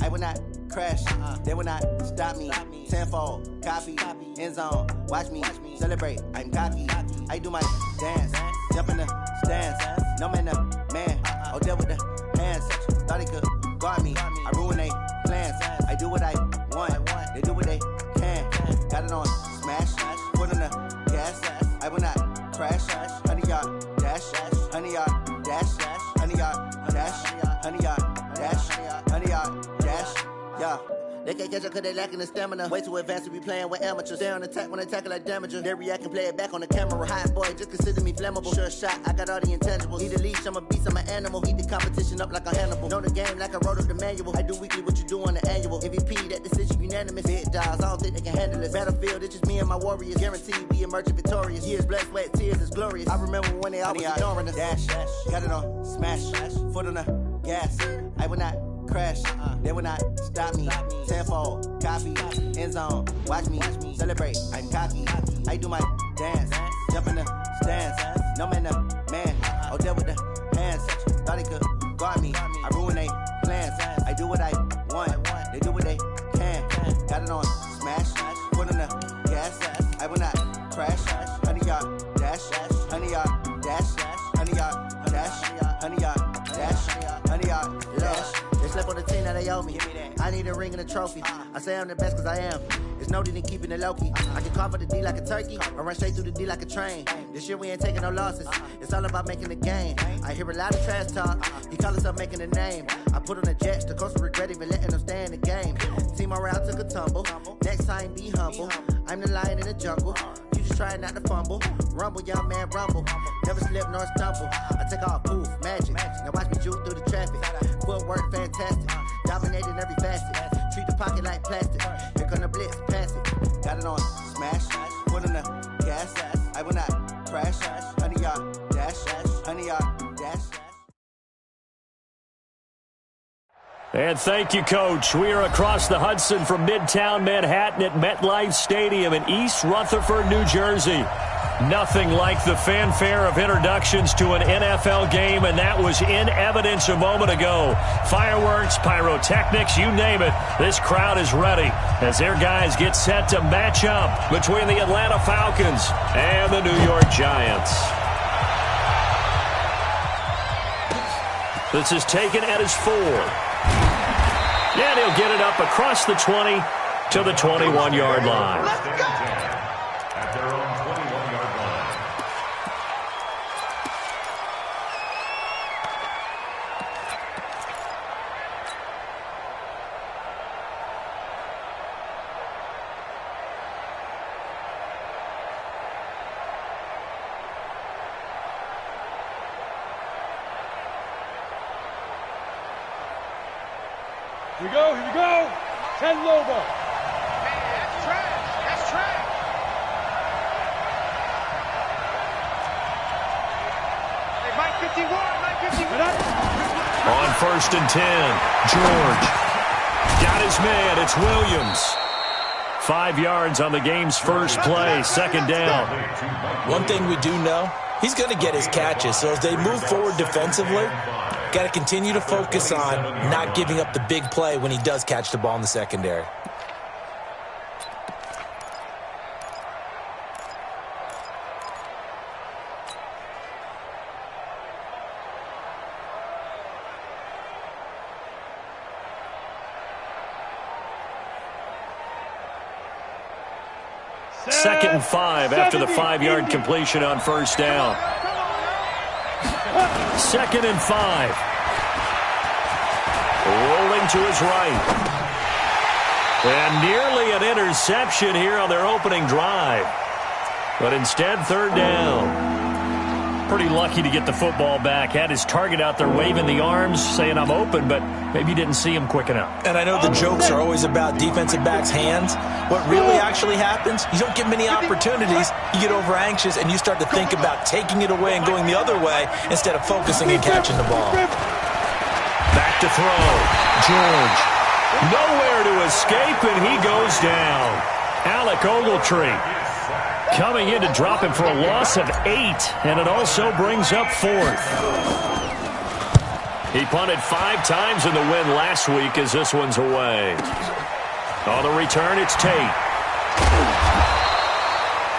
I will not crash. They will not stop me. Tenfold, copy, end zone. Watch me celebrate. I'm cocky. I do my dance. Jump in the stands. No man, man. Oh, there with the hands. Thought he could guard me. I ruin they plans. I do what I want. They do what they can. Got it on smash. Foot on the gas. I will not crash. 100-yard dash. 100-yard dash. 100-yard dash. 100-yard dash. 100-yard dash. Yeah. They can't catch up cause they lacking the stamina. Way too advanced to be playing with amateurs. Stay on attack when they tackle like damager. They react and play it back on the camera. Hot boy, just consider me flammable. Sure shot, I got all the intangibles. Need a leash, I'm a beast, I'm an animal. Eat the competition up like a Hannibal. Know the game like I wrote up the manual. I do weekly what you do on the annual. MVP, that decision unanimous. Big dials, I don't think they can handle this. Battlefield, it's just me and my warriors. Guaranteed we emerging victorious. Years, blood, sweat, tears, it's glorious. I remember when they always ignoring us. Dash, got it on smash. Foot on the gas. I will not crash. They will not stop me. Tenfold, copy, end zone. Watch me celebrate. I'm cocky. I do my dance. Jump in the stands. No man, man. Oh, there with the hands. Thought he could guard me. I ruin they plans. I do what I want. They do what they can. Got it on smash. Foot on the gas. I will not crash. 100-yard dash. 100-yard dash. 100-yard dash. 100-yard dash. 100-yard dash. They slept on the team that they owe me. I need a ring and a trophy. I say I'm the best cause I am. There's no need in keeping it low-key. I can cover the D like a turkey or run straight through the D like a train. This year we ain't taking no losses. It's all about making the game. I hear a lot of trash talk. He call himself making a name. I put on the Jets. The coach will regret even letting them stay in the game. Team morale took a tumble. Next time be humble. I'm the lion in the jungle. You just try not to fumble. Rumble, young man, rumble. Never slip nor stumble. I take off, poof, magic. Now watch me juke through the traffic. Footwork fantastic. Dominating every facet. Treat the pocket like plastic. Here come the blitz, pass it. Got it on smash. Foot on the gas. I will not crash. 100-yard dash. 100-yard dash. And thank you, Coach. We are across the Hudson from Midtown Manhattan at MetLife Stadium in East Rutherford, New Jersey. Nothing like the fanfare of introductions to an NFL game, and that was in evidence a moment ago. Fireworks, pyrotechnics, you name it. This crowd is ready as their guys get set to match up between the Atlanta Falcons and the New York Giants. This is taken at his 4. And he'll get it up across the 20 to the 21-yard line. Let's go! At their own 21-yard line. Here we go, here we go. 10 Lobo. Hey, that's trash. That's trash. Hey, Mike 51, Mike 51. On 1st and 10, George got his man. It's Williams. 5 yards on the game's first play, second down. One thing we do know, he's going to get his catches. So as they move forward defensively, got to continue to focus on not giving up the big play when he does catch the ball in the secondary. Second and 5 after the 5-yard completion on first down. Second and 5. Rolling to his right. And nearly an interception here on their opening drive. But instead, third down. Pretty lucky to get the football back. Had his target out there waving the arms, saying I'm open, but maybe didn't see him quick enough. And I know the jokes are always about defensive backs' hands. What really actually happens, you don't get many opportunities, you get over anxious, and you start to think about taking it away and going the other way instead of focusing and catching the ball. Back to throw. George. Nowhere to escape, and he goes down. Alec Ogletree coming in to drop him for a loss of 8, and it also brings up 4th. He punted 5 times in the win last week as this one's away. On the return, it's Tate.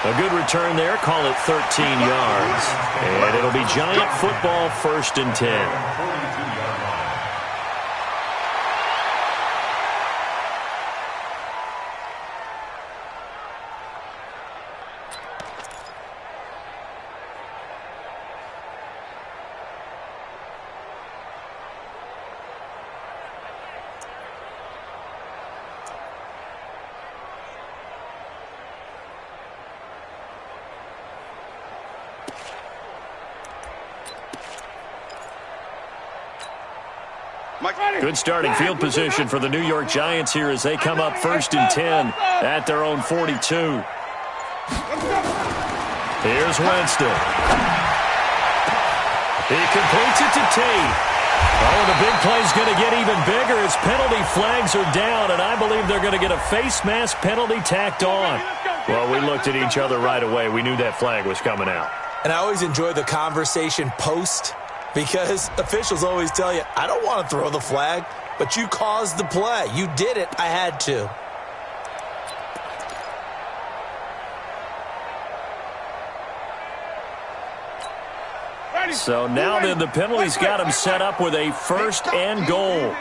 A good return there. Call it 13 yards. And it'll be Giant football, 1st and 10. Good starting field position for the New York Giants here as they come up 1st and 10 at their own 42. Here's Winston. He completes it to Tate. Oh, the big play's going to get even bigger as penalty flags are down, and I believe they're going to get a face mask penalty tacked on. Well, we looked at each other right away. We knew that flag was coming out. And I always enjoy the conversation post, because officials always tell you, I don't want to throw the flag, but you caused the play. You did it. I had to. So now then the penalty's got him set up with a 1st and goal.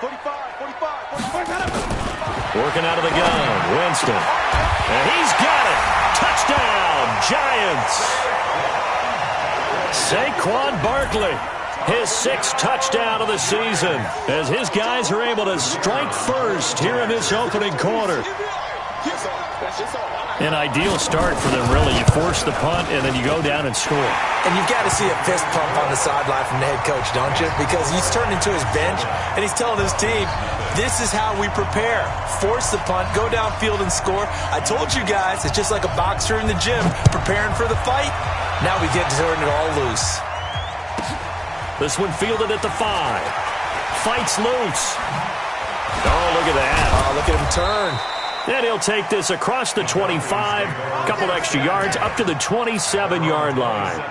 45. Working out of the gun, Winston. And he's got it. Touchdown, Giants. Saquon Barkley, his 6th touchdown of the season, as his guys are able to strike first here in this opening quarter. An ideal start for them, really. You force the punt, and then you go down and score. And you've got to see a fist pump on the sideline from the head coach, don't you? Because he's turned into his bench, and he's telling his team, this is how we prepare. Force the punt, go downfield and score. I told you guys, it's just like a boxer in the gym preparing for the fight. Now we get to turn it all loose. This one fielded at the 5. Fights loose. Oh, look at that. Oh, look at him turn. And he'll take this across the 25, couple extra yards, up to the 27-yard line.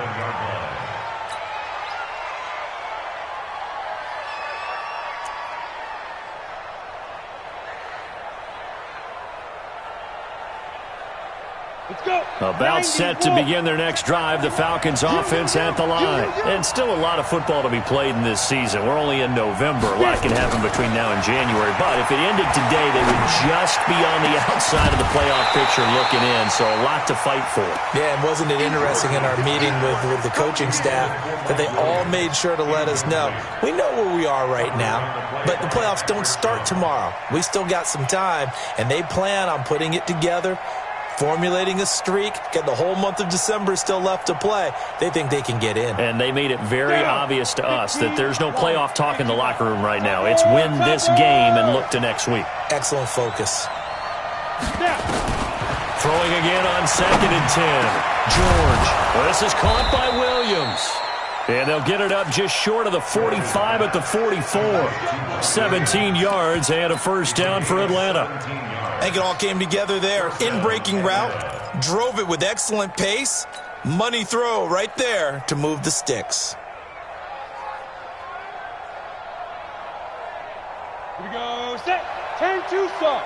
About set to begin their next drive, the Falcons offense at the line. And still a lot of football to be played in this season. We're only in November. A lot can happen between now and January. But if it ended today, they would just be on the outside of the playoff picture looking in. So a lot to fight for. Yeah, and wasn't it interesting in our meeting with the coaching staff that they all made sure to let us know, we know where we are right now, but the playoffs don't start tomorrow. We still got some time, and they plan on putting it together, formulating a streak, get the whole month of December still left to play. They think they can get in. And they made it very obvious to us that there's no playoff talk in the locker room right now. It's win this game and look to next week. Excellent focus. Throwing again on 2nd and 10. George. Well, this is caught by Williams. And they'll get it up just short of the 45 at the 44. 17 yards and a 1st down for Atlanta. I think it all came together there. In-breaking route, drove it with excellent pace. Money throw right there to move the sticks. Here we go. Set. 10-2 start.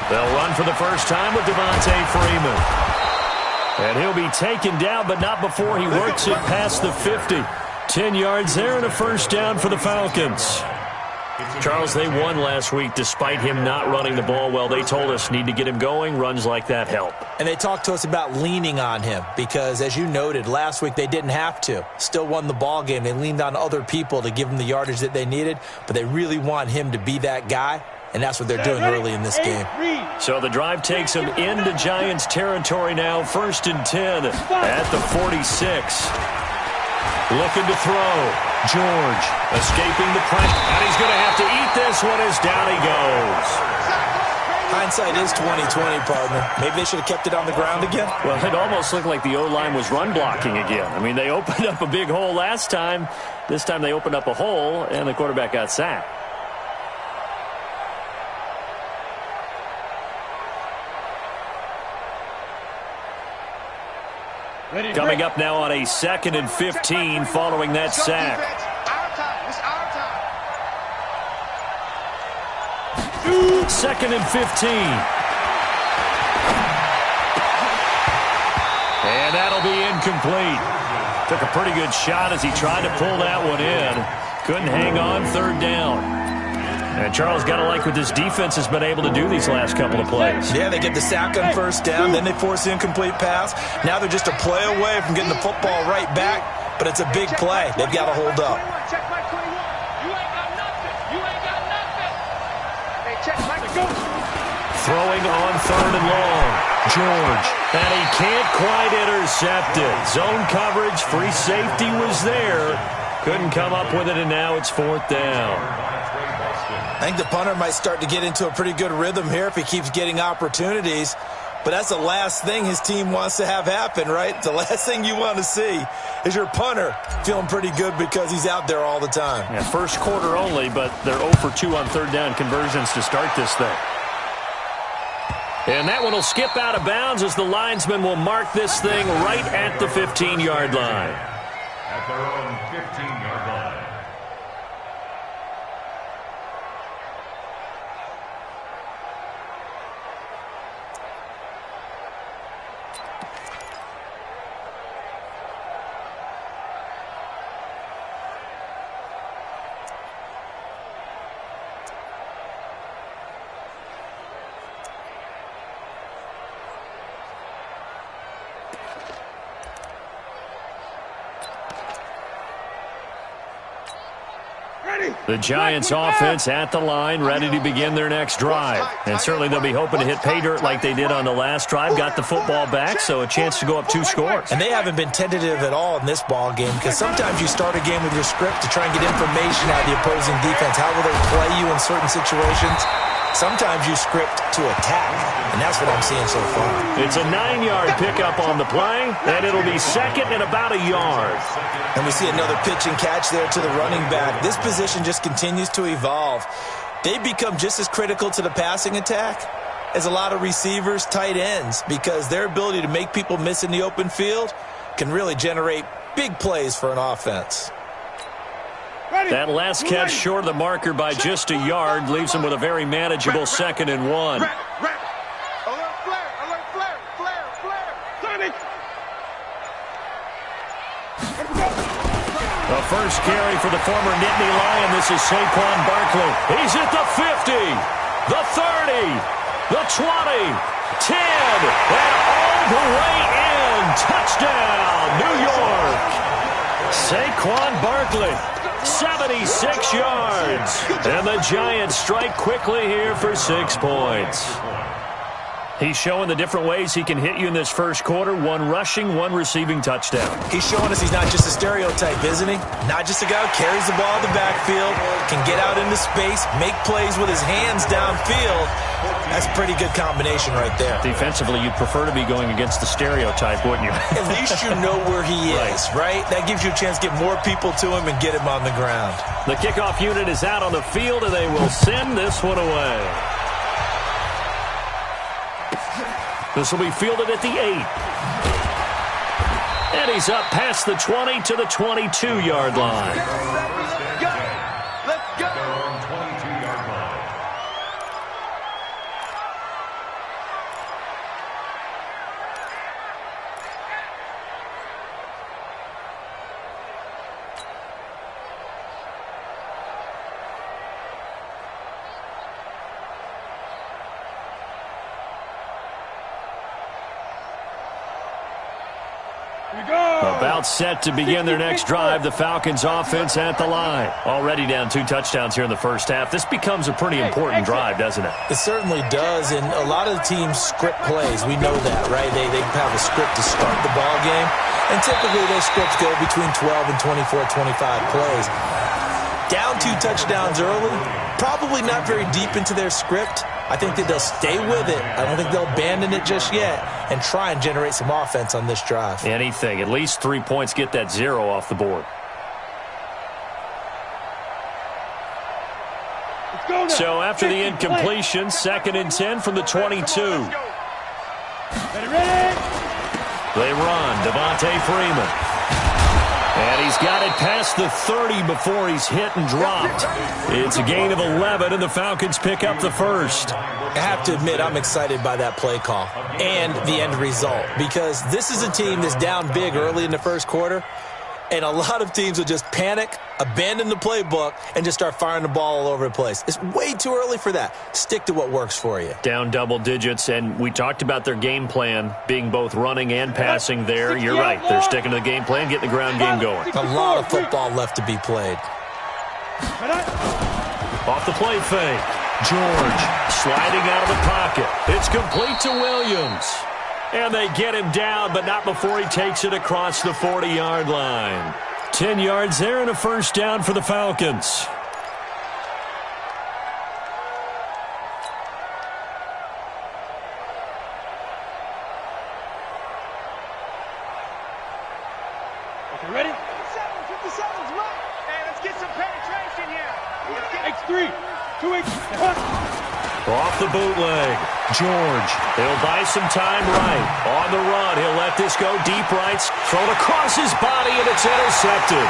They'll run for the first time with Devontae Freeman. And he'll be taken down, but not before he works it past the 50. 10 yards there and a 1st down for the Falcons. Charles, they won last week despite him not running the ball well. They told us need to get him going. Runs like that help. And they talked to us about leaning on him because, as you noted, last week they didn't have to. Still won the ball game. They leaned on other people to give them the yardage that they needed, but they really want him to be that guy, and that's what they're doing early in this game. So the drive takes them into Giants territory now. 1st and 10 at the 46. Looking to throw. George escaping the pressure. And he's going to have to eat this one as down he goes. Hindsight is 20/20, partner. Maybe they should have kept it on the ground again. Well, it almost looked like the O-line was run blocking again. I mean, they opened up a big hole last time. This time they opened up a hole, and the quarterback got sacked. Coming up now on a 2nd and 15 following that sack. Second and 15. And that'll be incomplete. Took a pretty good shot as he tried to pull that one in. Couldn't hang on, 3rd down. And Charles, got to like what this defense has been able to do these last couple of plays. Yeah, they get the sack on 1st down, then they force the incomplete pass. Now they're just a play away from getting the football right back, but it's a big play. They've got to hold up. Check my 21. You ain't got nothing. You ain't got nothing. Hey, check my go. Throwing on 3rd and long. George. And he can't quite intercept it. Zone coverage, free safety was there. Couldn't come up with it, and now it's 4th down. I think the punter might start to get into a pretty good rhythm here if he keeps getting opportunities. But that's the last thing his team wants to have happen, right? The last thing you want to see is your punter feeling pretty good because he's out there all the time. Yeah, first quarter only, but they're 0 for 2 on 3rd down conversions to start this thing. And that one will skip out of bounds as the linesman will mark this thing right at the 15-yard line. At their own 15-yard line. The Giants offense at the line, ready to begin their next drive. And certainly they'll be hoping to hit pay dirt like they did on the last drive. Got the football back, so a chance to go up 2 scores. And they haven't been tentative at all in this ball game because sometimes you start a game with your script to try and get information out of the opposing defense. How will they play you in certain situations? Sometimes you script to attack, and that's what I'm seeing so far. It's a 9-yard pickup on the play, and it'll be 2nd and about a yard. And we see another pitch and catch there to the running back. This position just continues to evolve. They become just as critical to the passing attack as a lot of receivers, tight ends, because their ability to make people miss in the open field can really generate big plays for an offense. That last catch short of the marker by just a yard leaves him with a very manageable 2nd and 1. Alert flare, flare. Sonic. The first carry for the former Nittany Lion. This is Saquon Barkley. He's at the 50, the 30, the 20, 10, and all the way in. Touchdown, New York. Saquon Barkley. 76 yards. And the Giants strike quickly here for 6 points. He's showing the different ways he can hit you in this first quarter. 1 rushing, 1 receiving touchdown. He's showing us he's not just a stereotype, isn't he? Not just a guy who carries the ball in the backfield, can get out into space, make plays with his hands downfield. That's a pretty good combination right there. Defensively, you'd prefer to be going against the stereotype, wouldn't you? At least you know where he is, right? That gives you a chance to get more people to him and get him on the ground. The kickoff unit is out on the field, and they will send this one away. This will be fielded at the 8. And he's up past the 20 to the 22-yard line. Let's go. About set to begin their next drive. The Falcons offense at the line. Already down 2 touchdowns here in the first half. This becomes a pretty important drive, doesn't it? It certainly does, and a lot of the teams script plays. We know that, right? They have a script to start the ball game, and typically those scripts go between 12 and 24, 25 plays. Down 2 touchdowns early, probably not very deep into their script. I think that they'll stay with it. I don't think they'll abandon it just yet and try and generate some offense on this drive. Anything. At least 3 points, get that 0 off the board. So after the incompletion, 2nd and 10 from the 22. They run. Devontae Freeman. And he's got it past the 30 before he's hit and dropped. It's a gain of 11, and the Falcons pick up the first. I have to admit, I'm excited by that play call and the end result, because this is a team that's down big early in the first quarter, and a lot of teams will just panic, abandon the playbook, and just start firing the ball all over the place. It's way too early for that. Stick to what works for you. Down double digits, and we talked about their game plan being both running and passing there. You're right. They're sticking to the game plan, getting the ground game going. A lot of football left to be played. Off the play fake. George sliding out of the pocket. It's complete to Williams. And they get him down, but not before he takes it across the 40-yard line. 10 yards there and a first down for the Falcons. Okay, ready? 57's right. Hey, let's get some penetration here. X3, 2X1. Off the bootleg. George, he'll buy some time right. On the run, he'll let this go deep right. Thrown across his body, and it's intercepted.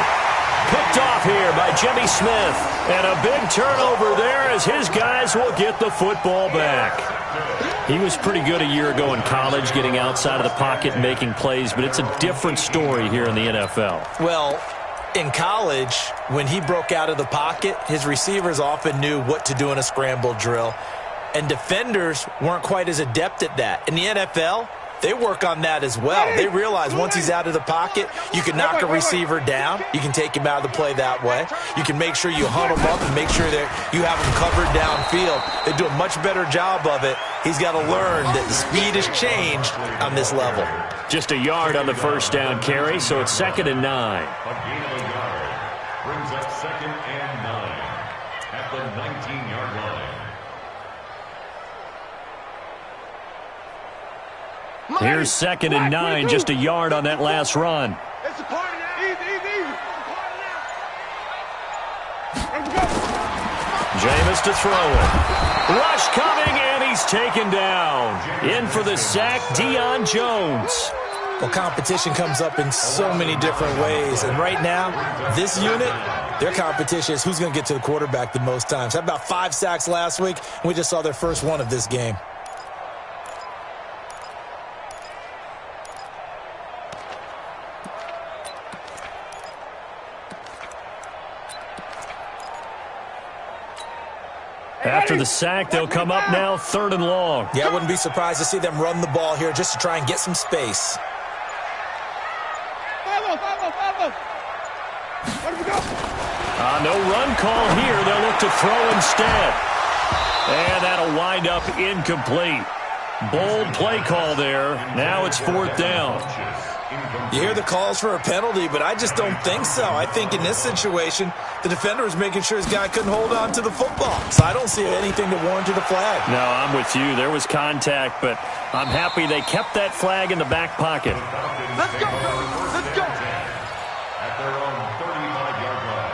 Picked off here by Jimmy Smith. And a big turnover there as his guys will get the football back. He was pretty good a year ago in college, getting outside of the pocket and making plays, but it's a different story here in the NFL. Well, in college, when he broke out of the pocket, his receivers often knew what to do in a scramble drill. And defenders weren't quite as adept at that. In the NFL, they work on that as well. They realize once he's out of the pocket, you can knock a receiver down. You can take him out of the play that way. You can make sure you hunt him up and make sure that you have him covered downfield. They do a much better job of it. He's got to learn that the speed has changed on this level. Just a yard on the first down carry, so it's 2nd and 9. A gain of a yard brings up 2nd and 9 at the 19-yard line. Here's 2nd and 9, just a yard on that last run. It's a party now. Easy. Jameis to throw it. Rush coming, and he's taken down. In for the sack, Deion Jones. Well, competition comes up in so many different ways. And right now, this unit, their competition is who's going to get to the quarterback the most times. Had about 5 sacks last week, and we just saw their first one of this game. After the sack, they'll come up now 3rd and long. Yeah, I wouldn't be surprised to see them run the ball here just to try and get some space. No run call here. They'll look to throw instead. And that'll wind up incomplete. Bold play call there. Now it's 4th down. You hear the calls for a penalty, but I just don't think so. I think in this situation, the defender was making sure his guy couldn't hold on to the football. So I don't see anything that warranted a flag. No, I'm with you. There was contact, but I'm happy they kept that flag in the back pocket. Let's go. At their own 35-yard line.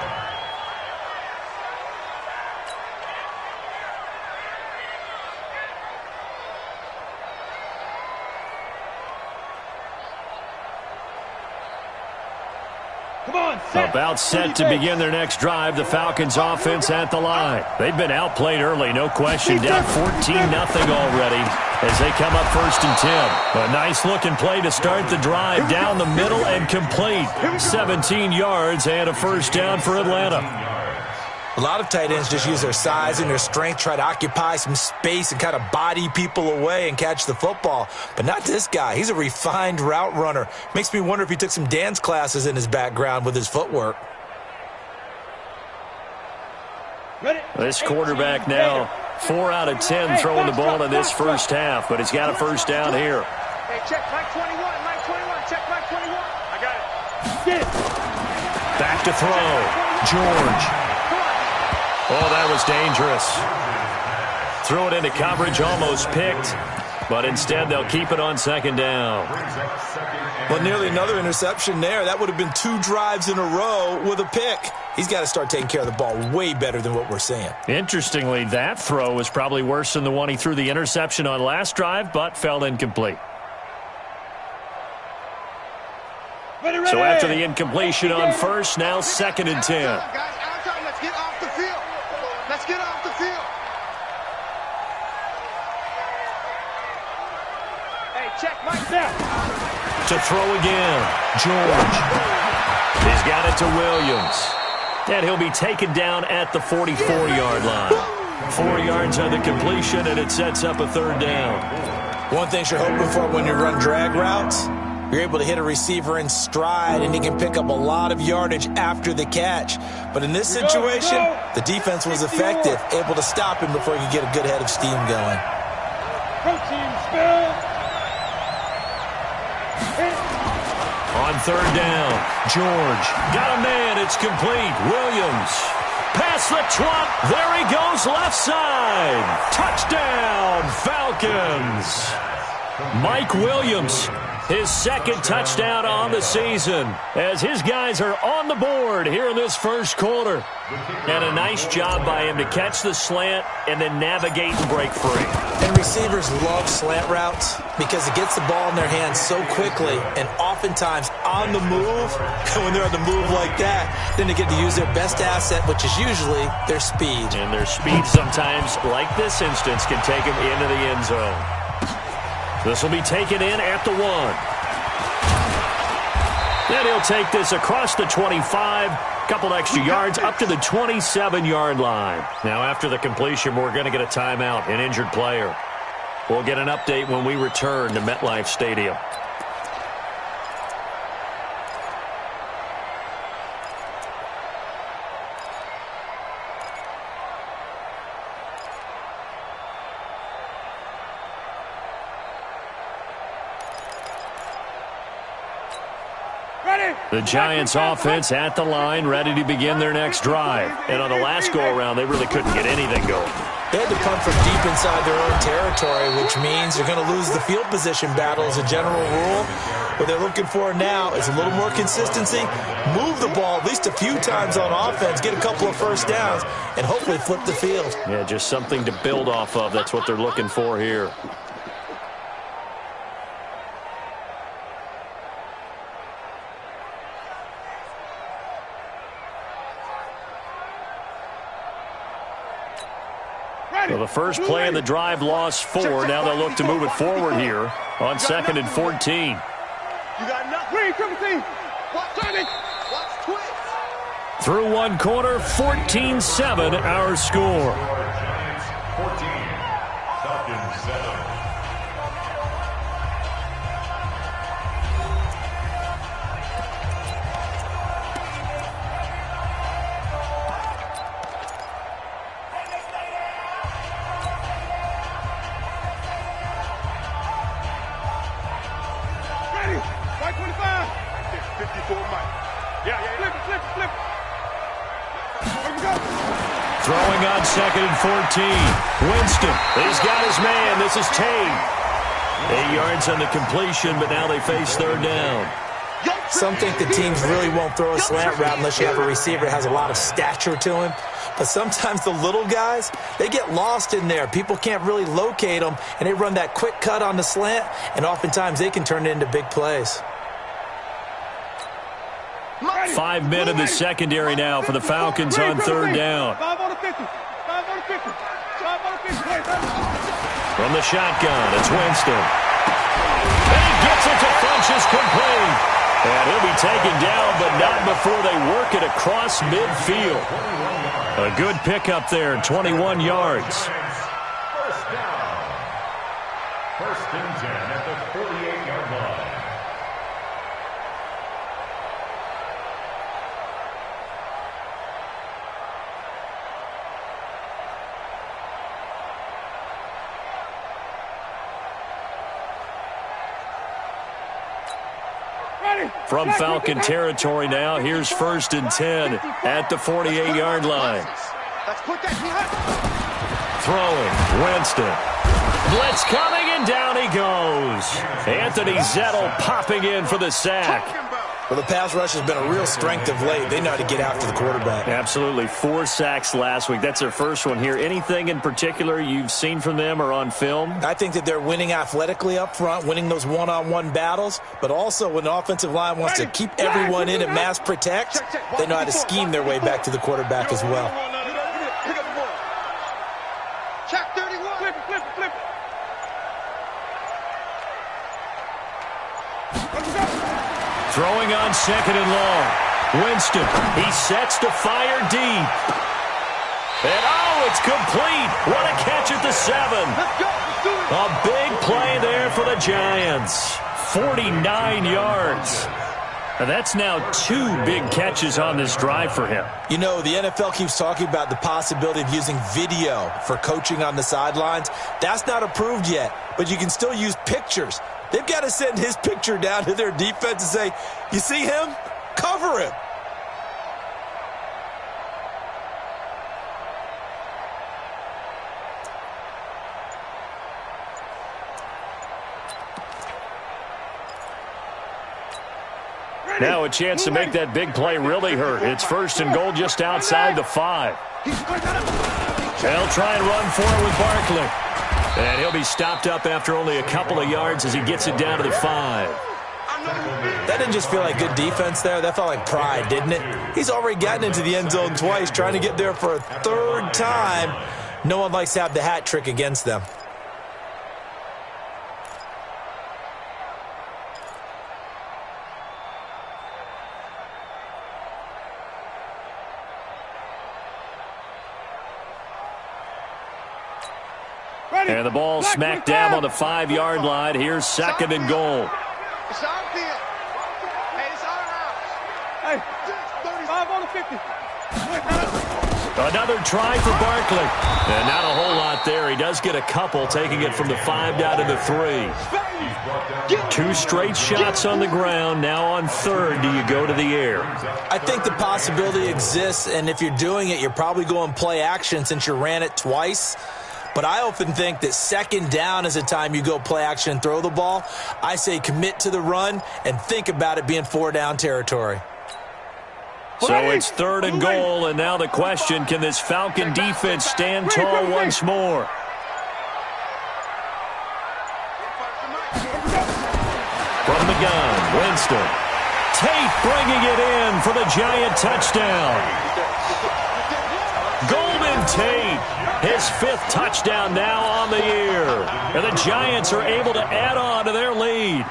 About set to begin their next drive, the Falcons offense at the line. They've been outplayed early, no question. Down 14-0 already as they come up 1st and 10. A nice-looking play to start the drive down the middle and complete. 17 yards and a first down for Atlanta. A lot of tight ends just use their size and their strength, try to occupy some space and kind of body people away and catch the football. But not this guy. He's a refined route runner. Makes me wonder if he took some dance classes in his background with his footwork. This quarterback now 4 out of 10 throwing the ball in this first half, but he's got a first down here. Hey, check Mike 21. Check Mike 21. I got it. Back to throw. George. Oh, that was dangerous. Threw it into coverage, almost picked, but instead they'll keep it on 2nd down. Well, nearly another interception there. That would have been 2 drives in a row with a pick. He's got to start taking care of the ball way better than what we're seeing. Interestingly, that throw was probably worse than the one he threw the interception on last drive, but fell incomplete. So after the incompletion on first, now 2nd and 10. Guys, outside, let's get off the field. Let's get off the field. Hey, check Mike now. To throw again, George. He's got it to Williams. And he'll be taken down at the 44-yard line. 4 yards on the completion, and it sets up a 3rd down. One thing you're hoping for when you run drag routes, you're able to hit a receiver in stride, and he can pick up a lot of yardage after the catch. But in this situation, the defense was effective, able to stop him before he could get a good head of steam going. Protein spill. On 3rd down, George got a man. It's complete. Williams past the 20. There he goes, left side. Touchdown, Falcons. Mike Williams, his 2nd touchdown on the season, as his guys are on the board here in this 1st quarter. And a nice job by him to catch the slant and then navigate and break free. And receivers love slant routes because it gets the ball in their hands so quickly and oftentimes on the move. And when they're on the move like that, then they get to use their best asset, which is usually their speed. And their speed sometimes, like this instance, can take them into the end zone. This will be taken in at the 1. Then he'll take this across the 25. Couple extra yards up to the 27-yard line. Now after the completion, we're going to get a timeout, an injured player. We'll get an update when we return to MetLife Stadium. The Giants offense at the line, ready to begin their next drive. And on the last go-around, they really couldn't get anything going. They had to punt from deep inside their own territory, which means they're going to lose the field position battle as a general rule. What they're looking for now is a little more consistency, move the ball at least a few times on offense, get a couple of first downs, and hopefully flip the field. Yeah, just something to build off of. That's what they're looking for here. So the first play in the drive lost 4. Now they'll look to move it forward here on 2nd and 14. You got nothing. Through 1 quarter, 14-7 our score. Giants 14, Falcons 7. Throwing on 2nd and 14. Winston, he's got his man. This is Tate. 8 yards on the completion, but now they face 3rd down. Some think the teams really won't throw a slant route unless you have a receiver that has a lot of stature to him. But sometimes the little guys, they get lost in there. People can't really locate them, and they run that quick cut on the slant, and oftentimes they can turn it into big plays. 5 men in the secondary now for the Falcons on 3rd down. 5 on the 50. 5 on the 50. 5 on the 50. From the shotgun, it's Winston. And he gets it to Funchess complete. And he'll be taken down, but not before they work it across midfield. A good pickup there, 21 yards. First down. 1st and 10 at the 48-yard line. From Falcon territory now, here's 1st and 10 at the 48-yard line. Throwing, Winston. Blitz coming, and down he goes. Anthony Zettel popping in for the sack. Well, the pass rush has been a real strength of late. They know how to get after the quarterback. Absolutely. 4 sacks last week. That's their first one here. Anything in particular you've seen from them or on film? I think that they're winning athletically up front, winning those one-on-one battles, but also when the offensive line wants to keep everyone in and mass protect, they know how to scheme their way back to the quarterback as well. Check 31. Flip. Throwing on 2nd and long. Winston, he sets to fire deep. And it's complete. What a catch at the 7. Let's go. Let's do it. A big play there for the Giants. 49 yards. And that's now 2 big catches on this drive for him. You know, the NFL keeps talking about the possibility of using video for coaching on the sidelines. That's not approved yet, but you can still use pictures. They've got to send his picture down to their defense and say, you see him? Cover him. Now a chance to make that big play really hurt. It's 1st and goal just outside the 5. They'll try and run for it with Barkley. And he'll be stopped up after only a couple of yards as he gets it down to the 5. That didn't just feel like good defense there. That felt like pride, didn't it? He's already gotten into the end zone twice, trying to get there for a 3rd time. No one likes to have the hat trick against them. And the ball smacked down on the 5-yard line. Here's 2nd and goal. It's our field. Hey, it's our house. Hey, 35 on the 50. Another try for Barkley. And not a whole lot there. He does get a couple, taking it from the 5 down to the 3. 2 straight shots on the ground. Now on 3rd, do you go to the air? I think the possibility exists, and if you're doing it, you're probably going play action since you ran it twice. But I often think that 2nd down is a time you go play action and throw the ball. I say commit to the run and think about it being 4-down territory. So it's 3rd and goal, and now the question, can this Falcon defense stand tall once more? From the gun, Winston. Tate bringing it in for the Giant touchdown. Golden Tate, his 5th touchdown now on the year. And the Giants are able to add on to their lead.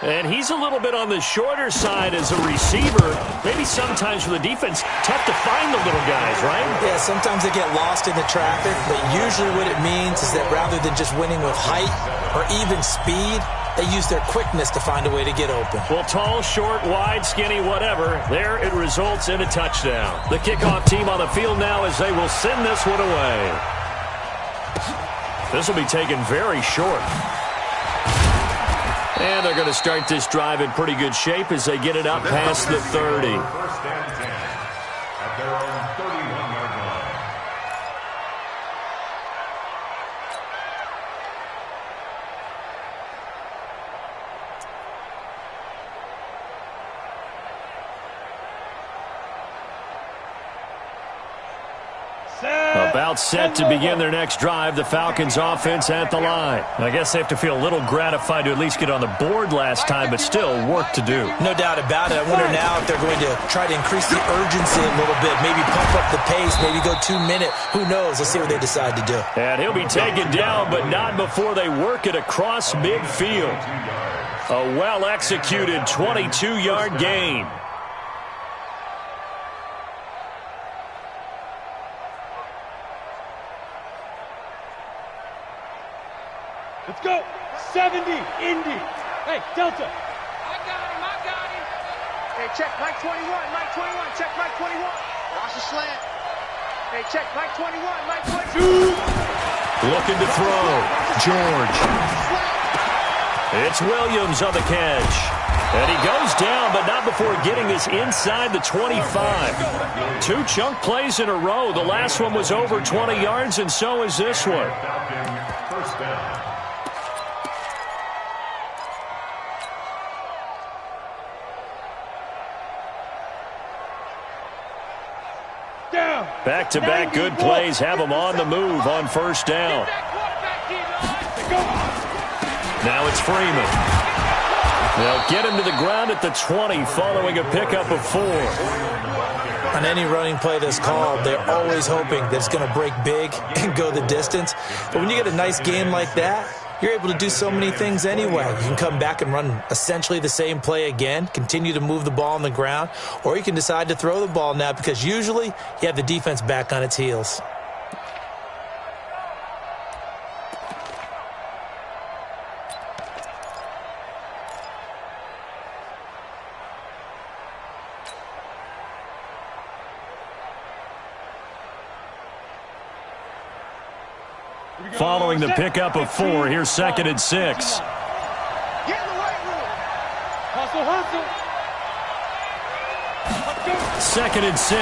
And he's a little bit on the shorter side as a receiver. Maybe sometimes for the defense, tough to find the little guys, right? Yeah, sometimes they get lost in the traffic, but usually what it means is that rather than just winning with height or even speed, they use their quickness to find a way to get open. Well, tall, short, wide, skinny, whatever, there it results in a touchdown. The kickoff team on the field now as they will send this one away. This will be taken very short. And they're going to start this drive in pretty good shape as they get it up past the 30. 1st and 10 at their own 31-yard line. About set to begin their next drive, the Falcons offense at the line. I guess they have to feel a little gratified to at least get on the board last time, but still work to do. No doubt about it. I wonder now if they're going to try to increase the urgency a little bit, maybe pump up the pace, maybe go 2-minute. Who knows? Let's see what they decide to do. And he'll be taken down, but not before they work it across midfield. A well-executed 22-yard gain. Let's go. 70, Indy. Hey, Delta. I got him. Hey, check Mike 21. Check Mike 21. Watch the slant. Hey, check Mike 21. Mike 22. Looking to throw. George. It's Williams on the catch. And he goes down, but not before getting this inside the 25. 2 chunk plays in a row. The last one was over 20 yards, and so is this one. First down. down. Back-to-back good plays have them on the move on first down. Now it's Freeman. They'll get him to the ground at the 20 following a pickup of 4. On any running play that's called, they're always hoping that it's going to break big and go the distance. But when you get a nice game like that, you're able to do so many things anyway. You can come back and run essentially the same play again, continue to move the ball on the ground, or you can decide to throw the ball now because usually you have the defense back on its heels. Following the pickup of 4, here's 2nd and 6. Get in the right room. Hustle, hustle. 2nd and 6.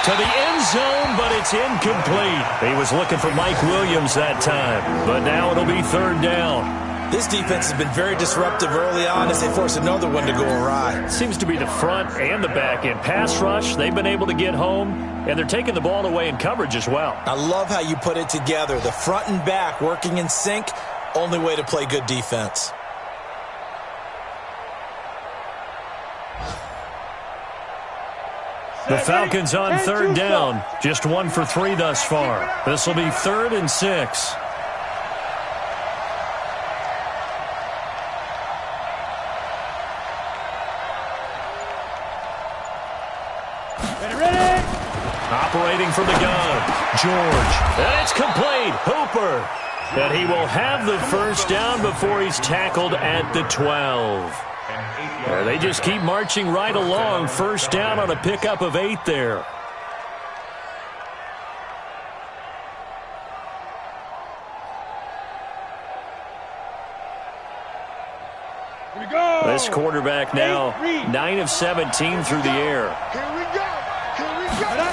To the end zone, but it's incomplete. He was looking for Mike Williams that time, but now it'll be 3rd down. This defense has been very disruptive early on as they force another one to go awry. Seems to be the front and the back end. Pass rush, they've been able to get home, and they're taking the ball away in coverage as well. I love how you put it together. The front and back working in sync, only way to play good defense. The Falcons on 3rd down. Just 1 for 3 thus far. This will be 3rd and 6. Operating from the gun, George. And it's complete. Hooper. And he will have the first down before he's tackled at the 12. They just keep marching right along. First down on a pickup of 8 there. Here we go. This quarterback now 9 of 17 through the air. Here we go. Here we go.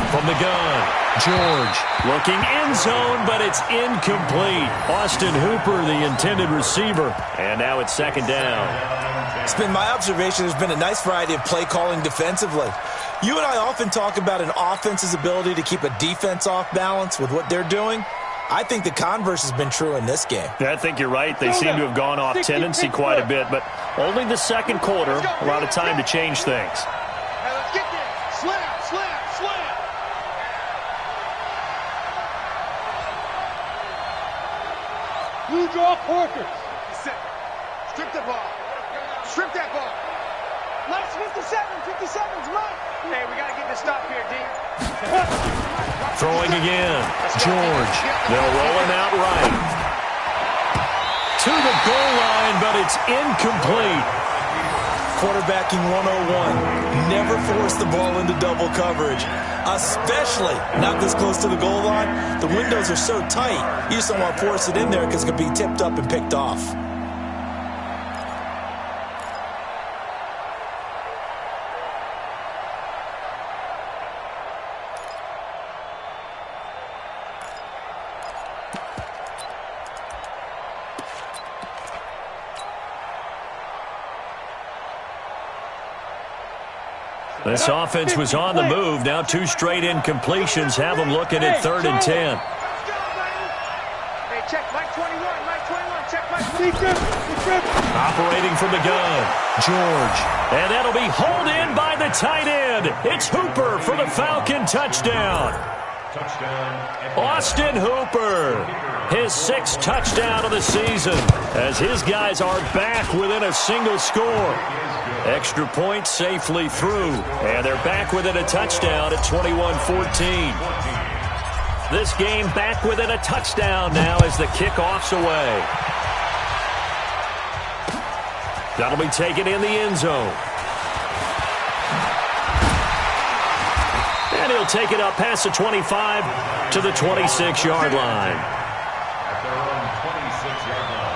From the gun, George looking end zone, but it's incomplete. Austin Hooper, the intended receiver. And now it's 2nd down. It's been my observation there's been a nice variety of play calling defensively. You and I often talk about an offense's ability to keep a defense off balance with what they're doing. I think the converse has been true in this game. I think you're right. They seem to have gone off tendency quite a bit, but only the second quarter, a lot of time to change things. Hey, let's get there. Slam, slam, slam. Blue draw Corkers. Strip the ball. Strip that ball. Nice 57's mine. Hey, we got to get this stop here, D. Throwing again. George. They'll roll him out right. To the goal line, but it's incomplete. Quarterbacking 101. Never force the ball into double coverage, especially not this close to the goal line. The windows are so tight, you just don't want to force it in there because it could be tipped up and picked off. This offense was on the move. Now 2 straight incompletions have them looking at 3rd and 10. Hey, check Mike 21, Mike 21, check Mike 21. Operating from the gun, George. And that'll be hauled in by the tight end. It's Hooper for the Falcon touchdown. Austin Hooper, his 6th touchdown of the season, as his guys are back within a single score. Extra point safely through, and they're back within a touchdown at 21-14. This game back within a touchdown now as the kickoff's away. That'll be taken in the end zone. And he'll take it up past the 25 to the 26-yard line. At their own 26-yard line.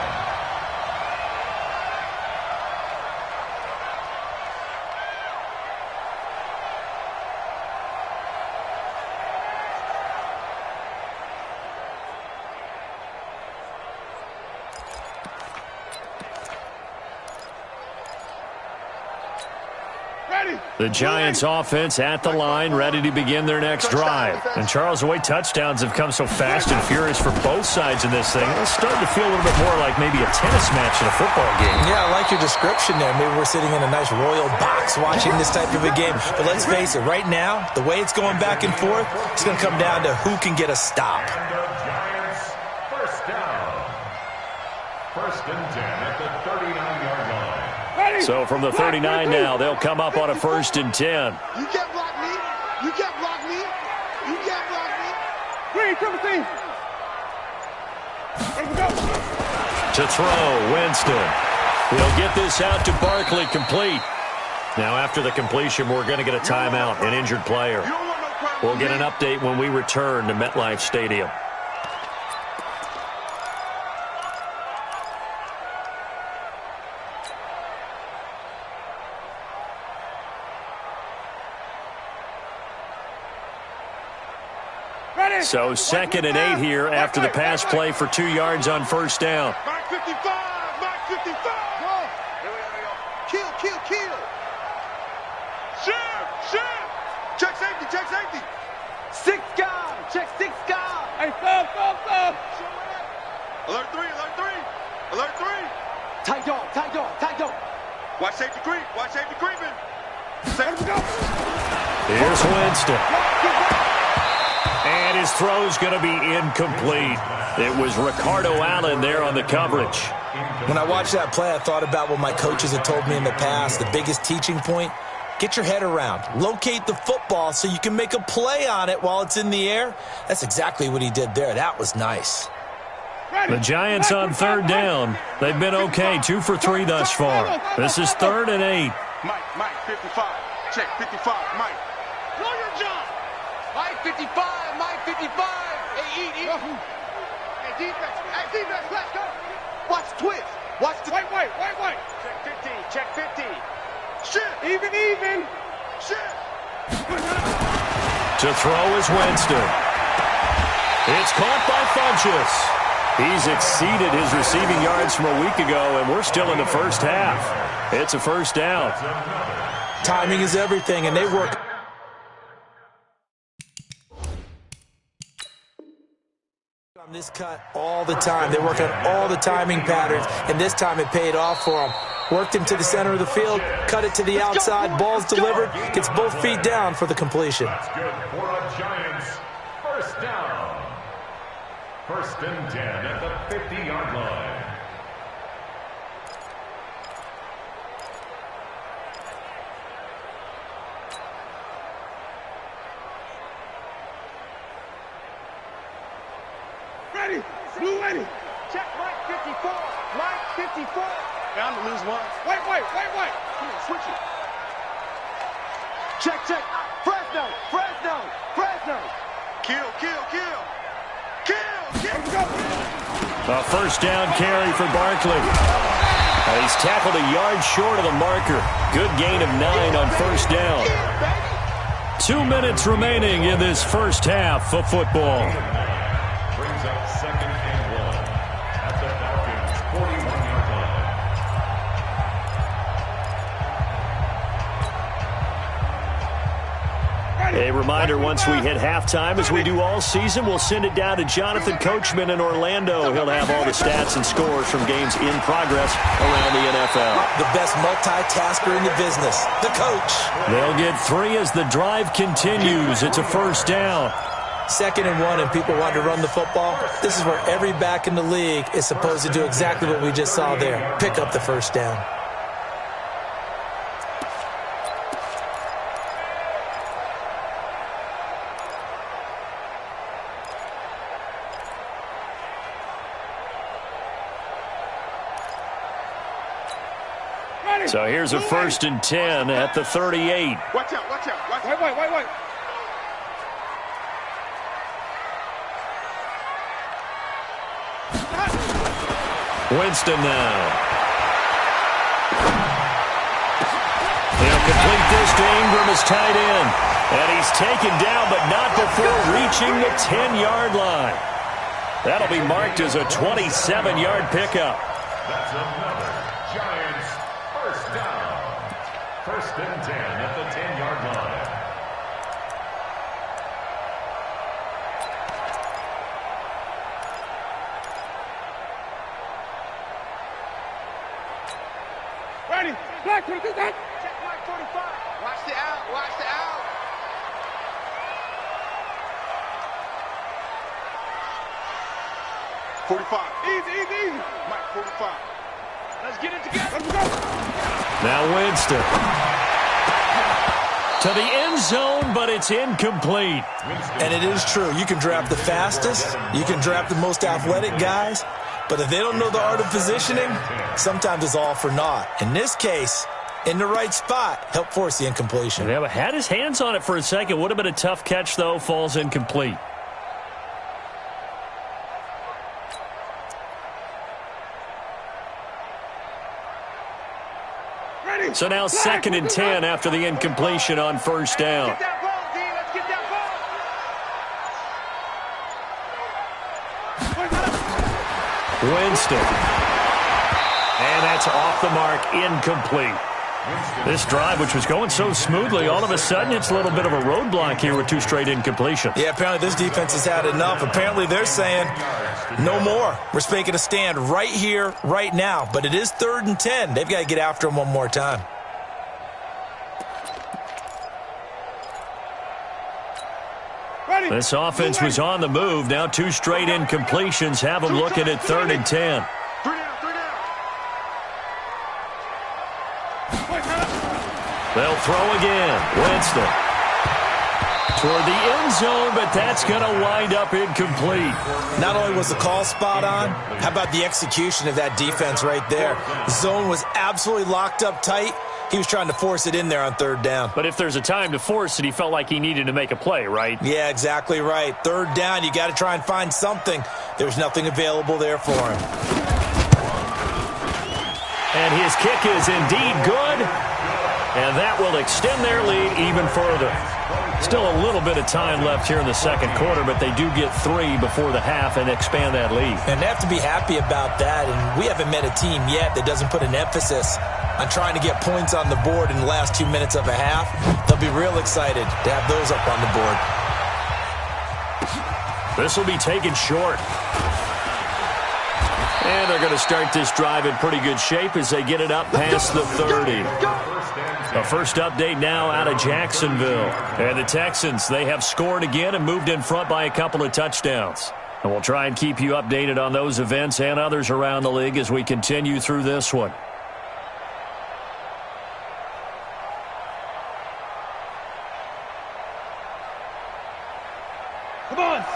The Giants offense at the line, ready to begin their next drive. And Charles, the way touchdowns have come so fast and furious for both sides in this thing, it's starting to feel a little bit more like maybe a tennis match in a football game. Yeah, I like your description there. Maybe we're sitting in a nice royal box watching this type of a game. But let's face it, right now, the way it's going back and forth, it's going to come down to who can get a stop. Giants, first down. First and 10 at the 39-yard line. So from the 39 now, they'll come up on a 1st and 10. You can't block me. You can't block me. You can't block me. Green, triple team. Let's go. To throw, Winston. He'll get this out to Barkley, complete. Now after the completion, we're going to get a timeout, an injured player. We'll get an update when we return to MetLife Stadium. So 2nd and 8 here after the pass play for 2 yards on 1st down. Mark 55. Mark 55. Go. Kill, kill, kill. Shift. Check safety, check safety. 6 guard. Check 6 guard. Hey, stop. Alert 3. Alert 3. Tight dog. Watch safety creep. Creeping. Let's go. Here's Winston. And his throw's going to be incomplete. It was Ricardo Allen there on the coverage. When I watched that play, I thought about what my coaches had told me in the past. The biggest teaching point, get your head around. Locate the football so you can make a play on it while it's in the air. That's exactly what he did there. That was nice. The Giants on 3rd down. They've been okay, 2 for 3 thus far. This is 3rd and 8. Mike, 55. Check 55, Mike. Know your job. Mike 55. Hey, eat. Hey, defense, let's go. Watch the twist. Watch the... Wait. Check 50. Shit. Even. Shit. To throw is Winston. It's caught by Funchess. He's exceeded his receiving yards from a week ago, and we're still in the first half. It's a 1st down. Timing is everything, and they work on this cut all the time. They work on all the timing patterns, and this time it paid off for them. Worked him to the center of the field, cut it to the outside, ball's delivered, gets both feet down for the completion. That's good for the Giants. First down. 1st and 10 at the 50-yard line. Blue ready. Check Mike 54. Mike 54. Bound to lose one. Wait. Come on, switch it. Check. Fresno. Kill. Let's go. A 1st down carry for Barkley. He's tackled a yard short of the marker. Good gain of 9 on 1st down. 2 minutes remaining in this first half of football. Brings up 2nd and 1 at the Falcons' 41-yard line. A reminder, once we hit halftime, as we do all season, we'll send it down to Jonathan Coachman in Orlando. He'll have all the stats and scores from games in progress around the NFL. The best multitasker in the business, the coach. They'll get 3 as the drive continues. It's a 1st down. 2nd and 1, and people want to run the football. This is where every back in the league is supposed to do exactly what we just saw there. Pick up the 1st down. So here's a 1st and 10 at the 38. Watch out. Wait. Winston now. He'll complete this to Ingram as tight end. And he's taken down, but not before reaching the 10-yard line. That'll be marked as a 27-yard pickup. That's another Giants first down. First and 10 at the 10-yard line. Ready. Black 22. Check Mike 45. Watch the out. Watch the out. Easy. Mike 45. Let's get it together. Let's go. Now Winston. To the end zone, but it's incomplete. And it is true. You can draft the fastest. You can draft the most athletic guys. But if they don't know the art of positioning, sometimes it's all for naught. In this case, in the right spot, help force the incompletion. Yeah, but had his hands on it for a second. Would have been a tough catch, though. Falls incomplete. Ready. So now 2nd and 10 after the incompletion on first down. Get that ball, D. Let's get that ball. Winston. And that's off the mark, incomplete. This drive, which was going so smoothly, all of a sudden it's a little bit of a roadblock here with 2 straight incompletions. Yeah, apparently this defense has had enough. Apparently they're saying no more. We're making a stand right here, right now. But it is 3rd and 10. They've got to get after him one more time. Ready. This offense was on the move. Now 2 straight incompletions have them looking at 3rd and 10. 3 down. They'll throw again. Winston. Toward the end zone, but that's going to wind up incomplete. Not only was the call spot on, how about the execution of that defense right there? The zone was absolutely locked up tight. He was trying to force it in there on 3rd down. But if there's a time to force it, he felt like he needed to make a play, right? Yeah, exactly right. 3rd down, you got to try and find something. There's nothing available there for him. And his kick is indeed good. And that will extend their lead even further. Still a little bit of time left here in the second quarter, but they do get 3 before the half and expand that lead. And they have to be happy about that. And we haven't met a team yet that doesn't put an emphasis on trying to get points on the board in the last 2 minutes of a half. They'll be real excited to have those up on the board. This will be taken short. And they're going to start this drive in pretty good shape as they get it up past the 30. A first update now out of Jacksonville. And the Texans, they have scored again and moved in front by a couple of touchdowns. And we'll try and keep you updated on those events and others around the league as we continue through this one.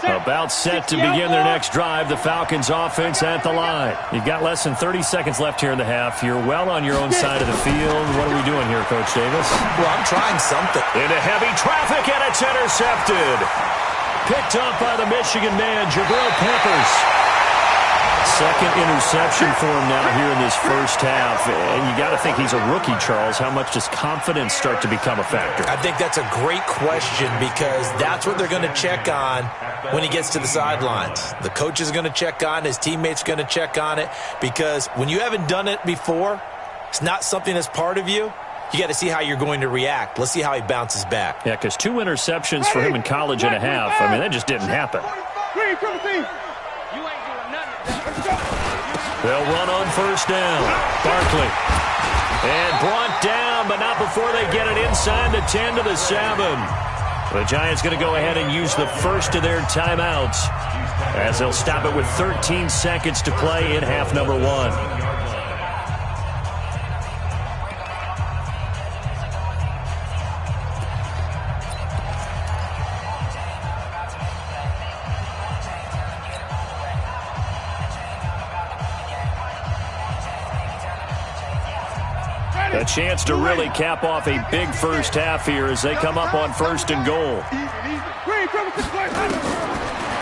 About set to begin their next drive. The Falcons offense at the line. You've got less than 30 seconds left here in the half. You're well on your own side of the field. What are we doing here, Coach Davis? Well, I'm trying something. Into heavy traffic, and it's intercepted. Picked up by the Michigan man, Jabril Peppers. Second interception for him now here in this first half. And you got to think he's a rookie, Charles. How much does confidence start to become a factor? I think that's a great question because that's what they're going to check on when he gets to the sidelines. The coach is going to check on it. His teammates are going to check on it because when you haven't done it before, it's not something that's part of you. You got to see how you're going to react. Let's see how he bounces back. Yeah, because 2 interceptions for him in college and a half. I mean, that just didn't happen. They'll run on first down. Barkley. And brought down, but not before they get it inside the 10 to the 7. The Giants going to go ahead and use the first of their timeouts as they'll stop it with 13 seconds to play in half number 1. A chance to really cap off a big first half here as they come up on 1st and goal.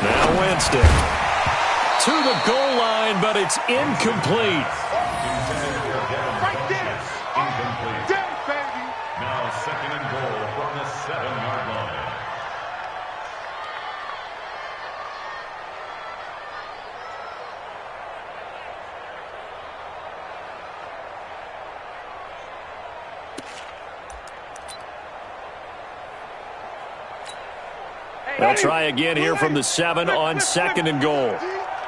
Now Winston to the goal line, but it's incomplete. Right there. Dead, baby. Now 2nd and goal from the 7-yard line. They'll try again here from the 7 on 2nd and goal.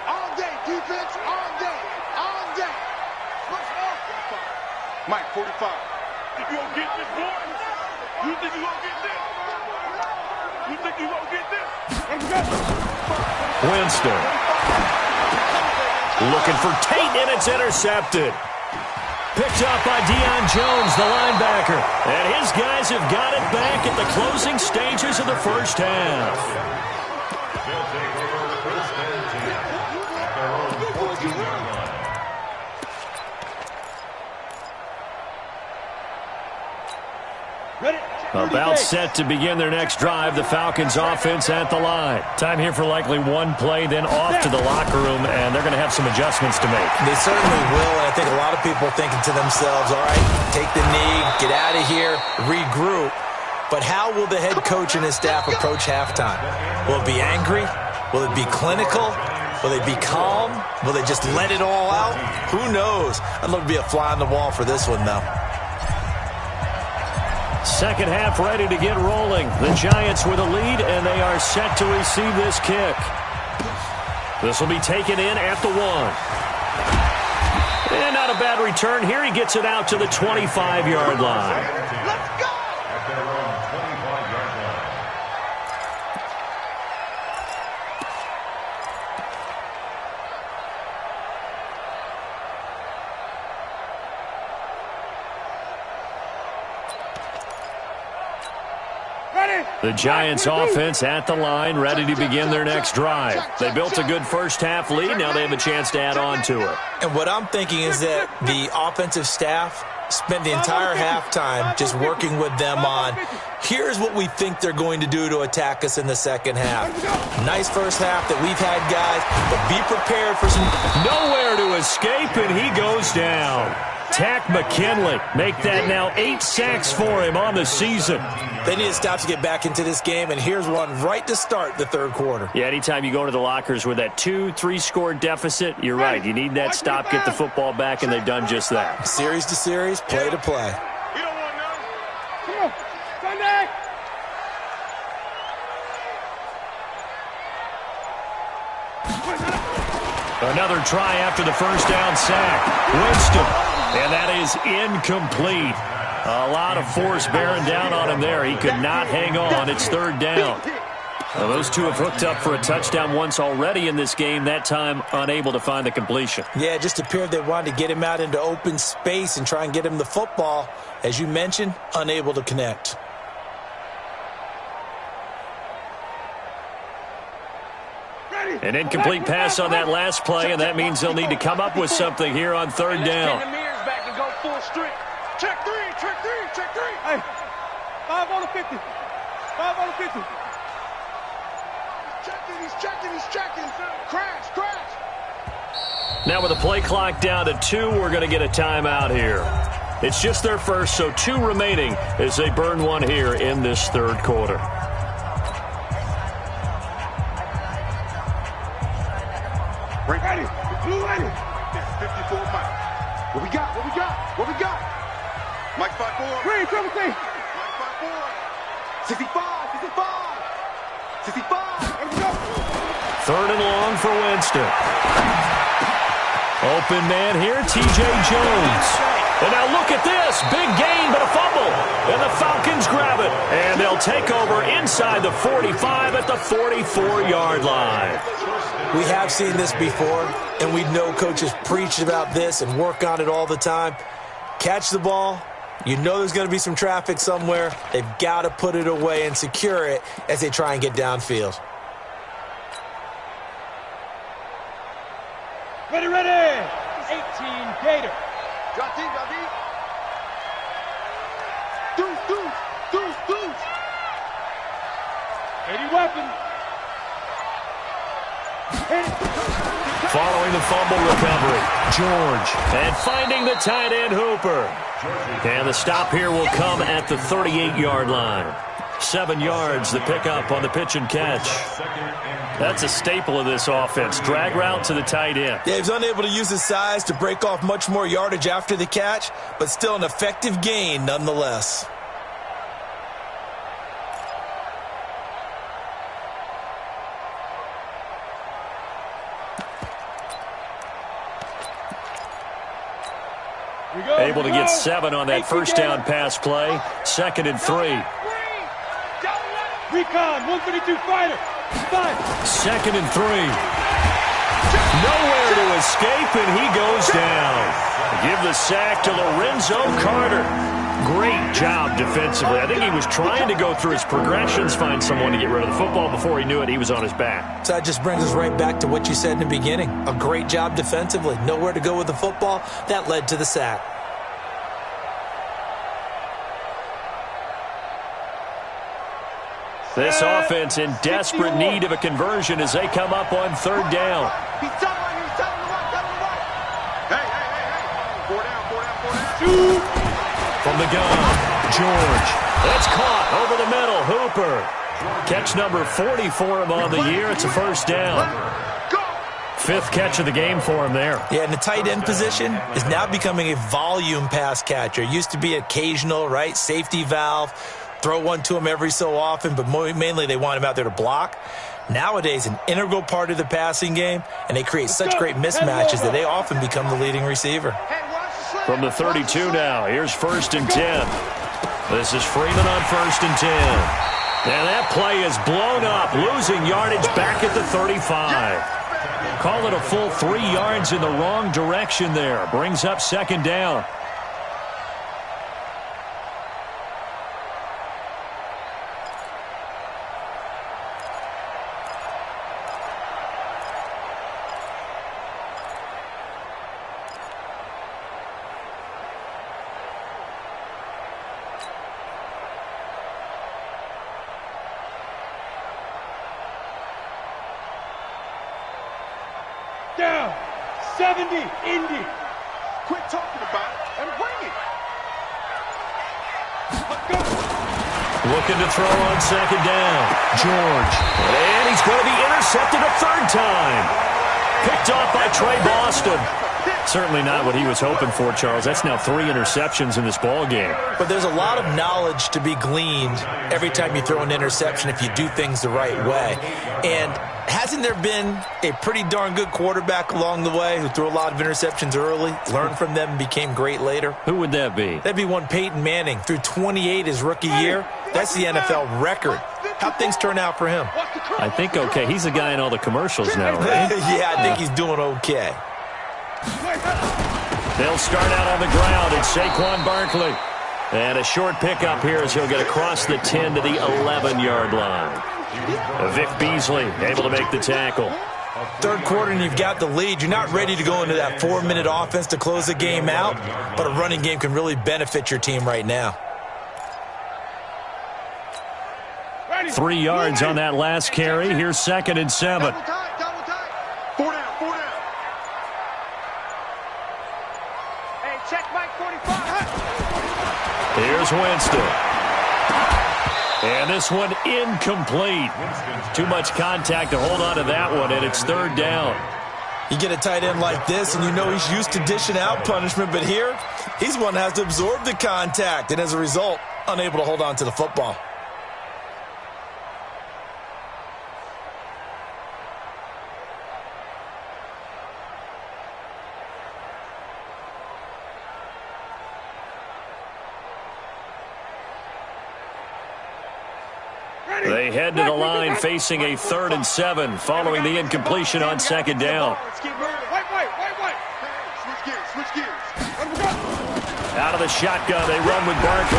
All day, defense, all day, all day. Mike, 45. You gonna get this, boy? You think you gonna get this? You think you gonna get this? Winston. Looking for Tate, and it's intercepted. Picked up by Deion Jones, the linebacker. And his guys have got it back at the closing stages of the first half. They'll take over first and 10 at their own 14-yard line. About set to begin their next drive, the Falcons offense at the line. Time here for likely one play, then off to the locker room, and they're going to have some adjustments to make. They certainly will, and I think a lot of people are thinking to themselves, all right, take the knee, get out of here, regroup. But how will the head coach and his staff approach halftime? Will it be angry? Will it be clinical? Will they be calm? Will they just let it all out? Who knows? I'd love to be a fly on the wall for this one, though. Second half ready to get rolling. The Giants with a lead, and they are set to receive this kick. This will be taken in at the 1. And not a bad return here. He gets it out to the 25-yard line. Let's go! At their own 25-yard line. The Giants offense at the line, ready to begin their next drive. They built a good first half lead. Now they have a chance to add on to it. And what I'm thinking is that the offensive staff spent the entire halftime just working with them on, here's what we think they're going to do to attack us in the second half. Nice first half that we've had, guys, but be prepared for some... Nowhere to escape, and he goes down. Tack McKinley make that now 8 sacks for him on the season. They need to stop to get back into this game, and here's one right to start the third quarter. Yeah, anytime you go into the lockers with that 2-3 score deficit, you're right. You need that stop, get the football back, and they've done just that. Series to series, play to play. You don't want none. Come on, Sunday! Another try after the first down sack. Winston, and that is incomplete. A lot of force bearing down on him there. He could not hang on. It's third down. Well, those two have hooked up for a touchdown once already in this game, that time unable to find the completion. Yeah, it just appeared they wanted to get him out into open space and try and get him the football. As you mentioned, unable to connect. An incomplete pass on that last play, and that means they'll need to come up with something here on third down. Check three, check three, check three. Hey, 5 on the 50. 5 on the 50. He's checking. Crash. Now with the play clock down to 2, we're going to get a timeout here. It's just their first, so 2 remaining as they burn one here in this third quarter. Ready. Blue ready. 54 Mike. What we got? Mike 5-4. Green, triple T. Mike 5-4. 65. Let's go. Third and long for Winston. Open man here, T.J. Jones. And now look at this. Big gain, but a fumble. And the Falcons grab it. And they'll take over inside the 45 at the 44-yard line. We have seen this before, and we know coaches preach about this and work on it all the time. Catch the ball. You know there's going to be some traffic somewhere. They've got to put it away and secure it as they try and get downfield. Ready. 18 Gator. Drop deep. Deuce. 80 weapon. Following the fumble recovery, George. And finding the tight end, Hooper. And the stop here will come at the 38-yard line. 7 yards, the pickup on the pitch and catch. That's a staple of this offense. Drag route to the tight end. Yeah, he's unable to use his size to break off much more yardage after the catch, but still an effective gain nonetheless. able to get 7 on that first down pass play. 2nd and 3. Recon, 132 fighter. 2nd and 3. Nowhere to escape, and he goes down. Give the sack to Lorenzo Carter. Great job defensively. I think he was trying to go through his progressions, find someone to get rid of the football. Before he knew it, he was on his back. So that just brings us right back to what you said in the beginning. A great job defensively. Nowhere to go with the football. That led to the sack. This offense in desperate need of a conversion as they come up on 3rd down. He's telling him to right. Hey. 4 down. From the gun, George. It's caught over the middle. Hooper. Catch number 40 for him on the year. It's a 1st down. 5th catch of the game for him there. Yeah, and the tight end position is now becoming a volume pass catcher. It used to be occasional, right? Safety valve. Throw one to him every so often, but mainly they want him out there to block. Nowadays, an integral part of the passing game, and they create such great mismatches that they often become the leading receiver. From the 32 now, here's 1st and 10. This is Freeman on 1st and 10. And that play is blown up, losing yardage back at the 35. Call it a full 3 yards in the wrong direction there. Brings up 2nd down. Down. 70, Indy. Quit talking about it and bring it. Let's go. Looking to throw on 2nd down. George. And he's going to be intercepted a 3rd time. Picked off by Trey Boston. Certainly not what he was hoping for, Charles. That's now 3 interceptions in this ball game. But there's a lot of knowledge to be gleaned every time you throw an interception if you do things the right way. And hasn't there been a pretty darn good quarterback along the way who threw a lot of interceptions early, learned from them, and became great later? Who would that be? That'd be one Peyton Manning. Threw 28 his rookie year. That's the NFL record. How'd things turn out for him? I think okay. He's the guy in all the commercials now, right? Yeah, I think he's doing okay. They'll start out on the ground. It's Saquon Barkley. And a short pickup here as he'll get across the 10 to the 11-yard line. Vic Beasley able to make the tackle. 3rd quarter and you've got the lead. You're not ready to go into that 4-minute offense to close the game out, but a running game can really benefit your team right now. 3 yards on that last carry. Here's 2nd and 7. Double tight. 4 down. Hey, check Mike 45. Here's Winston. And this one incomplete. Too much contact to hold on to that one, and it's 3rd down. You get a tight end like this, and you know he's used to dishing out punishment, but here, he's one that has to absorb the contact, and as a result, unable to hold on to the football. They head to the line facing a 3rd and 7 following the incompletion on 2nd down. Switch gears. Out of the shotgun, they run with Barkley.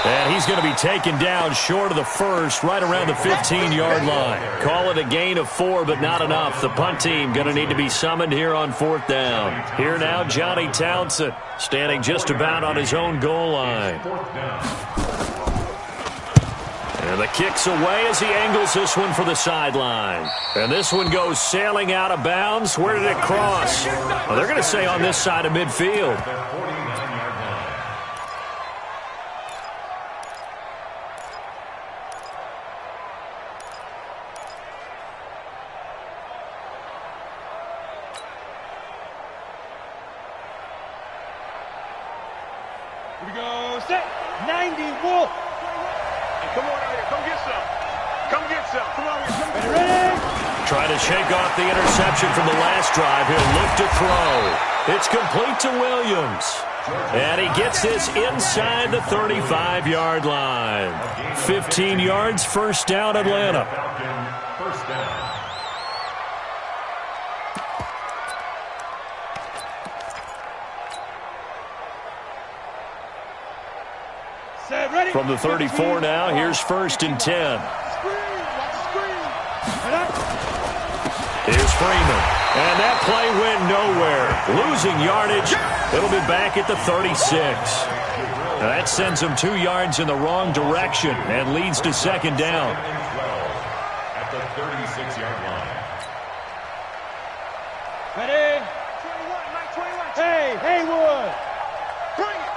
And he's going to be taken down short of the 1st, right around the 15-yard line. Call it a gain of 4, but not enough. The punt team going to need to be summoned here on 4th down. Here now, Johnny Townsend, standing just about on his own goal line. And the kick's away as he angles this one for the sideline. And this one goes sailing out of bounds. Where did it cross? Well, they're going to say on this side of midfield. Here we go. Set. 90 Wolf. Come on out here. Come get some. Come on here. Ready? Trying to shake off the interception from the last drive. He'll look to throw. It's complete to Williams. And he gets this inside the 35-yard line. 15 yards, first down, Atlanta. First down. From the 34 now, here's 1st and 10. Here's Freeman. And that play went nowhere. Losing yardage. It'll be back at the 36. Now that sends him 2 yards in the wrong direction and leads to 2nd down. At the 36-yard line. Ready? 21, Mike 21. Hey, Haywood. Bring it.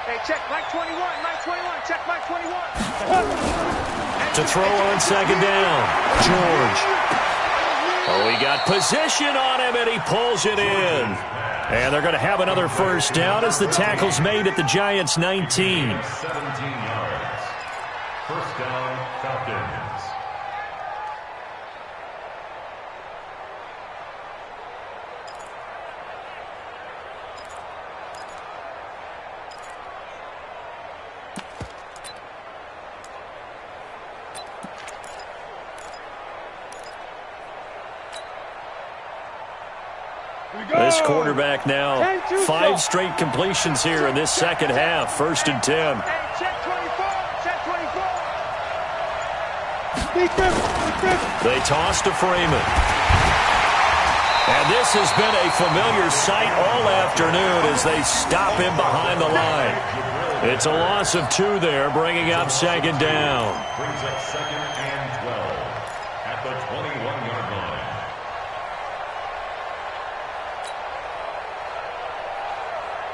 Hey, check Mike 21, Mike 21. Check Mike 21. To throw on 2nd down. George. Oh, he got position on him, and he pulls it in. And they're going to have another first down as the tackle's made at the Giants' 19. 17 yards. First down, Falcons. This quarterback now, 5 straight completions here in this second half. 1st and 10. Check 24. Check 24. They toss to Freeman. And this has been a familiar sight all afternoon as they stop him behind the line. It's a loss of 2 there, bringing up 2nd down. Brings up 2nd and 12 at the 21-yard line.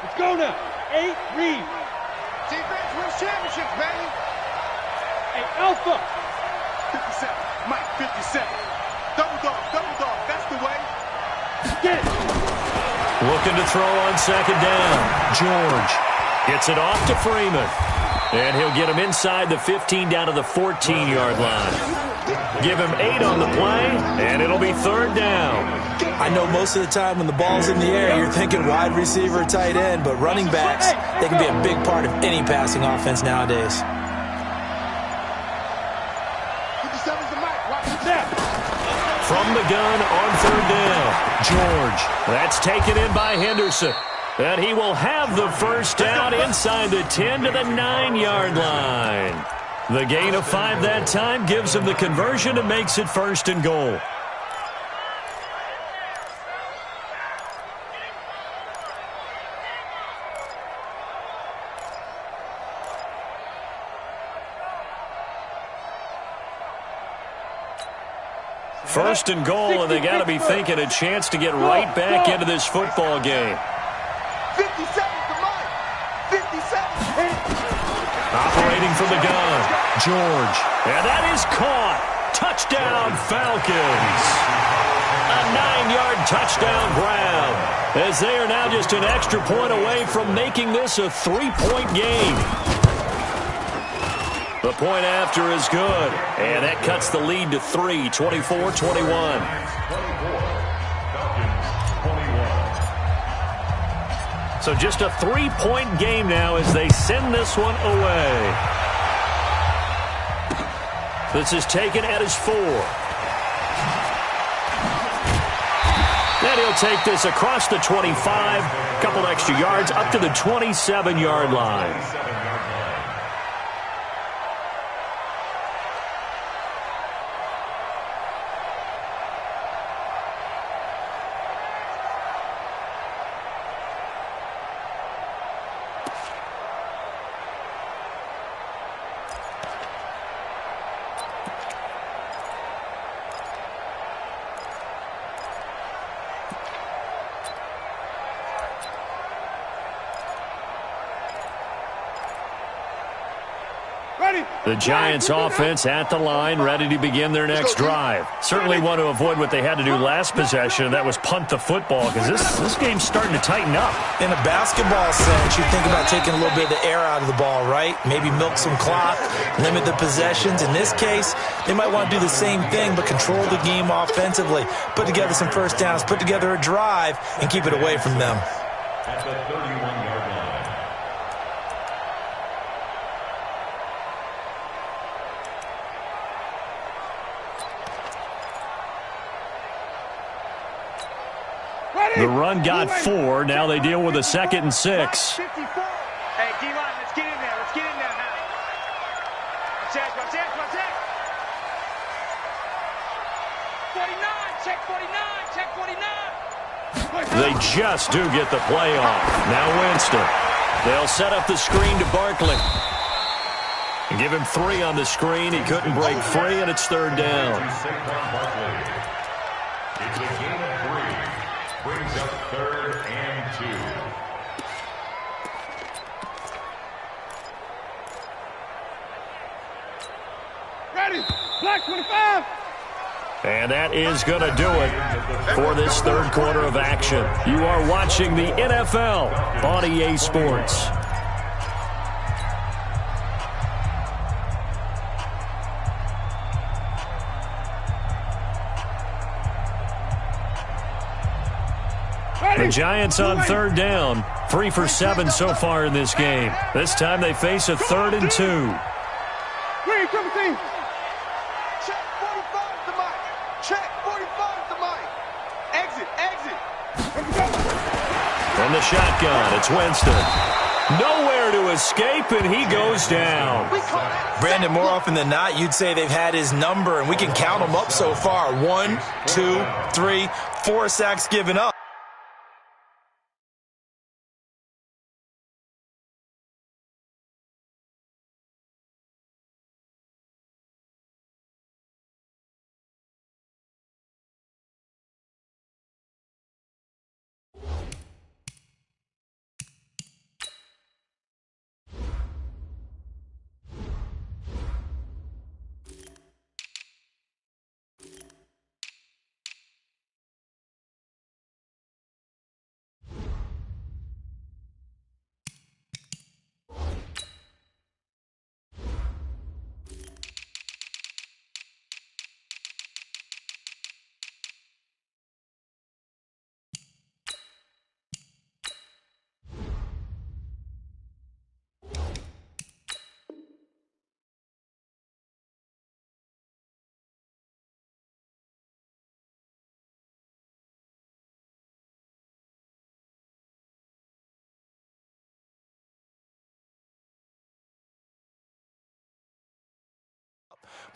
Let's go now. 8, read. Defense wins championships, baby. Hey, Alpha. 57. Mike, 57. Double dog. That's the way. Get it. Looking to throw on 2nd down. George gets it off to Freeman. And he'll get him inside the 15 down to the 14-yard line. Give him 8 on the play, and it'll be 3rd down. I know most of the time when the ball's in the air, you're thinking wide receiver, tight end, but running backs, they can be a big part of any passing offense nowadays. 57's the mic. Watch it down. From the gun on 3rd down. George. That's taken in by Henderson. And he will have the first down inside the 10 to the 9-yard line. The gain of 5 that time gives him the conversion and makes it 1st and goal. First and goal, and they got to be thinking a chance to get right back into this football game. 57's the mic. 57. Operating from the gun, George. And that is caught. Touchdown, Falcons. A 9-yard touchdown grab, as they are now just an extra point away from making this a 3-point game. The point after is good, and that cuts the lead to 3, 24-21. So just a 3-point game now as they send this one away. This is taken at his 4. Then he'll take this across the 25, couple extra yards up to the 27-yard line. The Giants offense at the line, ready to begin their next drive. Certainly want to avoid what they had to do last possession, and that was punt the football, because this game's starting to tighten up. In a basketball sense, you think about taking a little bit of the air out of the ball, right? Maybe milk some clock, limit the possessions. In this case, they might want to do the same thing, but control the game offensively. Put together some first downs, put together a drive, and keep it away from them. At the 30 The run got 4. Now they deal with a 2nd and 6. Hey, D-line, let's get in there. Let's get in there, Hal. Check. 49, check 49, check 49. They just do get the play off. Now Winston. They'll set up the screen to Barkley. And give him 3 on the screen. He couldn't break free, and it's 3rd down. It's a gain of 3. Brings up 3rd and 2. Ready, black 25. And that is going to do it for this 3rd quarter of action. You are watching the NFL on EA Sports. The Giants on 3rd down. 3 for 7 so far in this game. This time they face a 3rd and 2. Green, triple team. Check 45 to Mike. Check 45 to Mike. Exit. From the shotgun, it's Winston. Nowhere to escape, and he goes down. Brandon, more often than not, you'd say they've had his number, and we can count them up so far. 1, 2, 3, 4 sacks given up.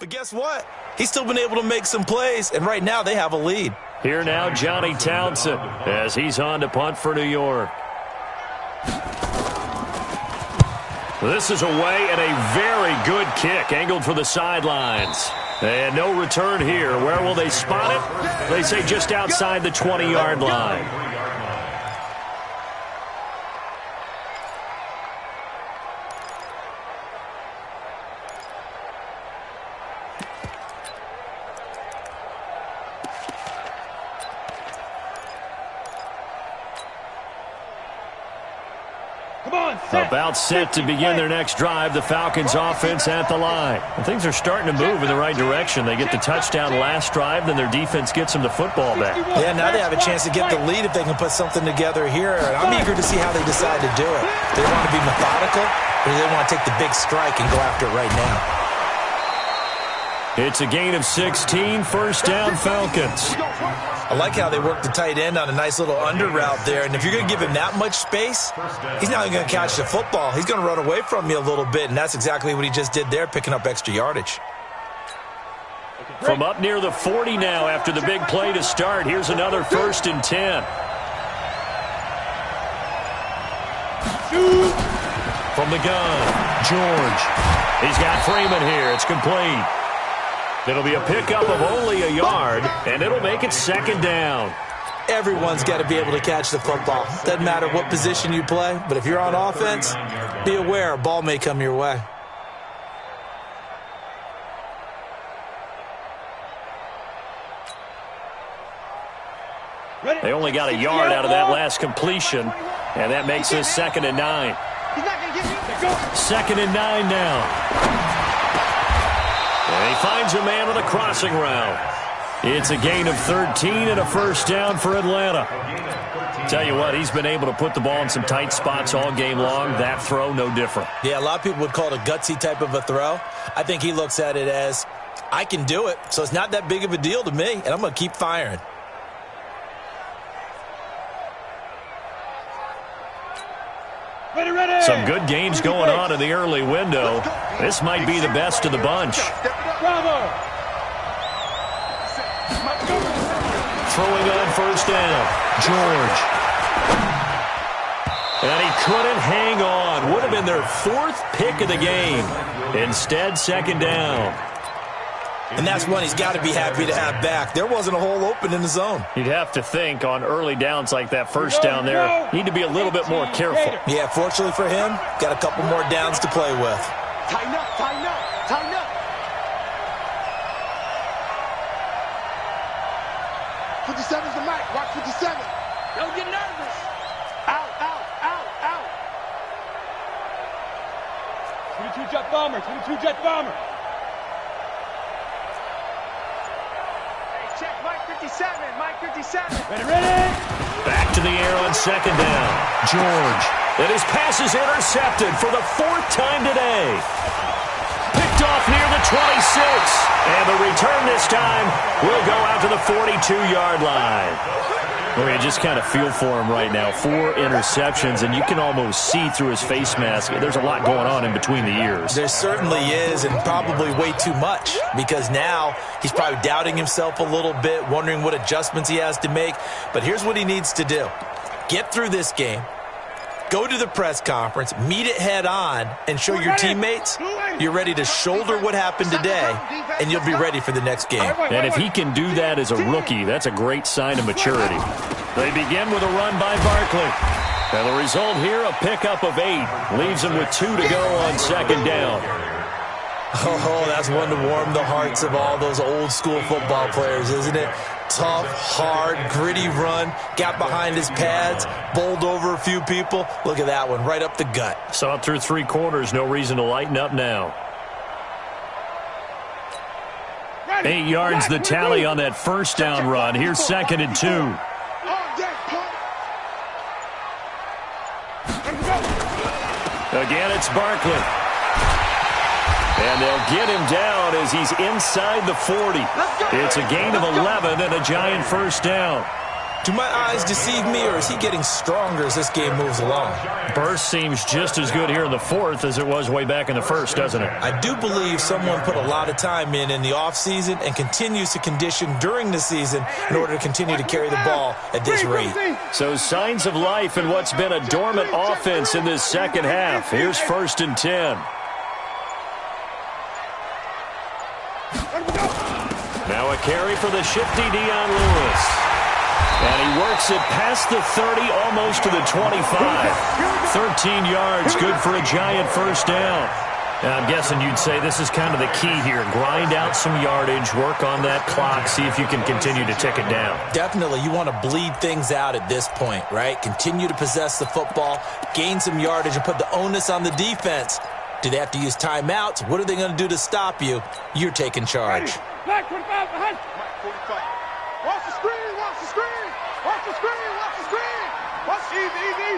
But guess what? He's still been able to make some plays, and right now they have a lead. Here now, Johnny Townsend, as he's on to punt for New York. This is away, and a very good kick, angled for the sidelines. And no return here. Where will they spot it? They say just outside the 20-yard line. About set to begin their next drive, the Falcons offense at the line. And things are starting to move in the right direction. They get the touchdown last drive, then their defense gets them the football back. Yeah, now they have a chance to get the lead if they can put something together here. And I'm eager to see how they decide to do it. Do they want to be methodical, or do they want to take the big strike and go after it right now? It's a gain of 16, 1st down Falcons. I like how they work the tight end on a nice little under route there. And if you're going to give him that much space, he's not going to catch the football. He's going to run away from you a little bit, and that's exactly what he just did there, picking up extra yardage. From up near the 40 now after the big play to start. Here's another 1st and 10. From the gun, George. He's got Freeman here. It's complete. It'll be a pickup of only a yard, and it'll make it 2nd down. Everyone's got to be able to catch the football. Doesn't matter what position you play, but if you're on offense, be aware a ball may come your way. They only got a yard out of that last completion, and that makes this 2nd and 9. 2nd and 9 now. And he finds a man on the crossing route. It's a gain of 13 and a 1st down for Atlanta. Tell you what, he's been able to put the ball in some tight spots all game long. That throw, no different. Yeah, a lot of people would call it a gutsy type of a throw. I think he looks at it as, I can do it, so it's not that big of a deal to me, and I'm going to keep firing. Some good games going on in the early window. This might be the best of the bunch. Throwing on first down, George. And he couldn't hang on. Would have been their 4th pick of the game. Instead, second down. And that's one he's got to be happy to have back. There wasn't a hole open in the zone. You'd have to think on early downs like that first down there, need to be a little bit more careful. Yeah, fortunately for him, got a couple more downs to play with. Tighten up, tighten up, tighten up. 57's the mic. Watch 57. Don't get nervous. Out, out, out, out. 22 jet bomber, 22 jet bomber. Hey, check Mike 57, Mike 57. Ready. Back to the air on second down. George. And his pass is intercepted for the 4th time today. Picked off near the 26. And the return this time will go out to the 42-yard line. Well, you just kind of feel for him right now. 4 interceptions, and you can almost see through his face mask. There's a lot going on in between the ears. There certainly is, and probably way too much, because now he's probably doubting himself a little bit, wondering what adjustments he has to make. But here's what he needs to do. Get through this game. Go to the press conference, meet it head on, and show your teammates you're ready to shoulder what happened today, and you'll be ready for the next game. And if he can do that as a rookie, that's a great sign of maturity. They begin with a run by Barkley. And the result here, a pickup of 8. Leaves him with 2 to go on second down. Oh, that's one to warm the hearts of all those old school football players, isn't it? Tough, hard, gritty run, got behind his pads, bowled over a few people. Look at that one, right up the gut. Saw it through 3 quarters, no reason to lighten up now. 8 yards the tally on that first down run. Here's second and 2. Again, it's Barkley. And they'll get him down as he's inside the 40. It's a gain of 11 and a Giant first down. Do my eyes deceive me, or is he getting stronger as this game moves along? Burst seems just as good here in the 4th as it was way back in the 1st, doesn't it? I do believe someone put a lot of time in the offseason and continues to condition during the season in order to continue to carry the ball at this rate. So signs of life in what's been a dormant offense in this second half. Here's first and 10. Now a carry for the shifty Dion Lewis. And he works it past the 30, almost to the 25. 13 yards, good for a Giant first down. Now I'm guessing you'd say this is kind of the key here. Grind out some yardage, work on that clock, see if you can continue to tick it down. Definitely, you want to bleed things out at this point, right? Continue to possess the football, gain some yardage, and put the onus on the defense. Do they have to use timeouts? What are they going to do to stop you? You're taking charge. Back 25 behind. Mike 45. Watch the screen, watch the screen. Watch the screen, watch the screen. Watch easy.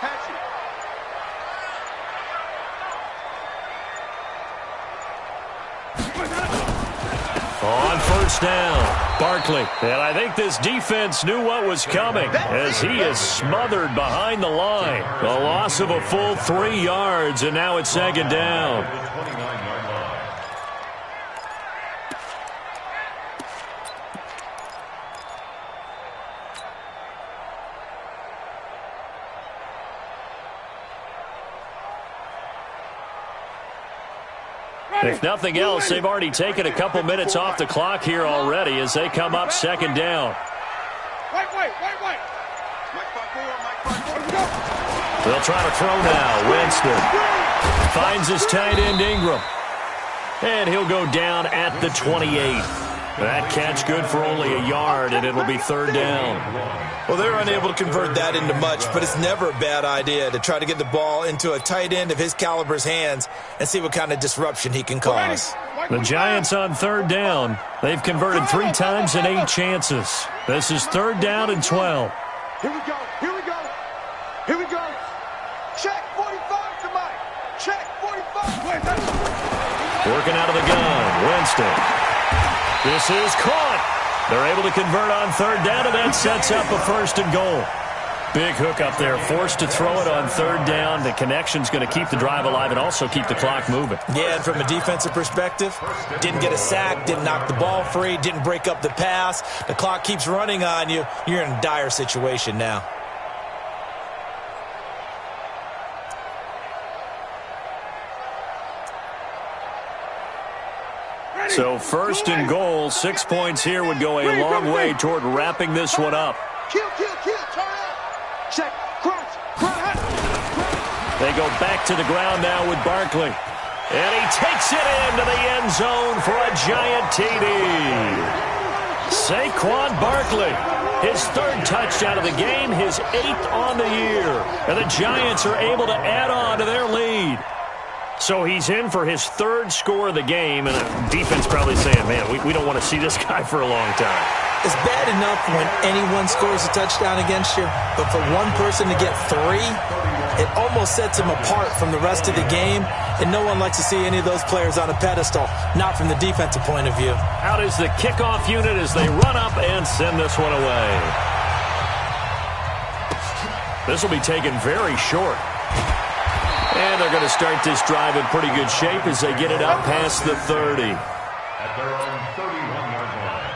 Catch it. On first down, Barkley. And I think this defense knew what was coming as he is smothered behind the line. The loss of a full 3 yards, and now it's second down. If nothing else, they've already taken a couple minutes off the clock here already as they come up second down. Wait. They'll try to throw now. Winston finds his tight end Ingram. And he'll go down at the 28. That catch good for only a yard, and it'll be third down. Well, they're unable to convert that into much, but it's never a bad idea to try to get the ball into a tight end of his caliber's hands and see what kind of disruption he can cause. The Giants on third down. They've converted 3 times in 8 chances. This is third down and 12. Here we go. Check 45 to Mike. Check 45. Working out of the gun. Winston. This is caught. They're able to convert on third down, and that sets up a first and goal. Big hook up there, forced to throw it on third down. The connection's going to keep the drive alive and also keep the clock moving. Yeah, and from a defensive perspective, didn't get a sack, didn't knock the ball free, didn't break up the pass. The clock keeps running on you. You're in a dire situation now. So first and goal, 6 points here would go a long way toward wrapping this one up. Kill, turn up. Check, crunch. They go back to the ground now with Barkley. And he takes it into the end zone for a Giant TD. Saquon Barkley, his third touchdown of the game, his 8th on the year. And the Giants are able to add on to their lead. So he's in for his 3rd score of the game, and the defense probably saying, man, we don't want to see this guy for a long time. It's bad enough when anyone scores a touchdown against you, but for one person to get 3, it almost sets him apart from the rest of the game, and no one likes to see any of those players on a pedestal, not from the defensive point of view. Out is the kickoff unit as they run up and send this one away. This will be taken very short. And they're going to start this drive in pretty good shape as they get it up past the 30. At their own 31-yard line.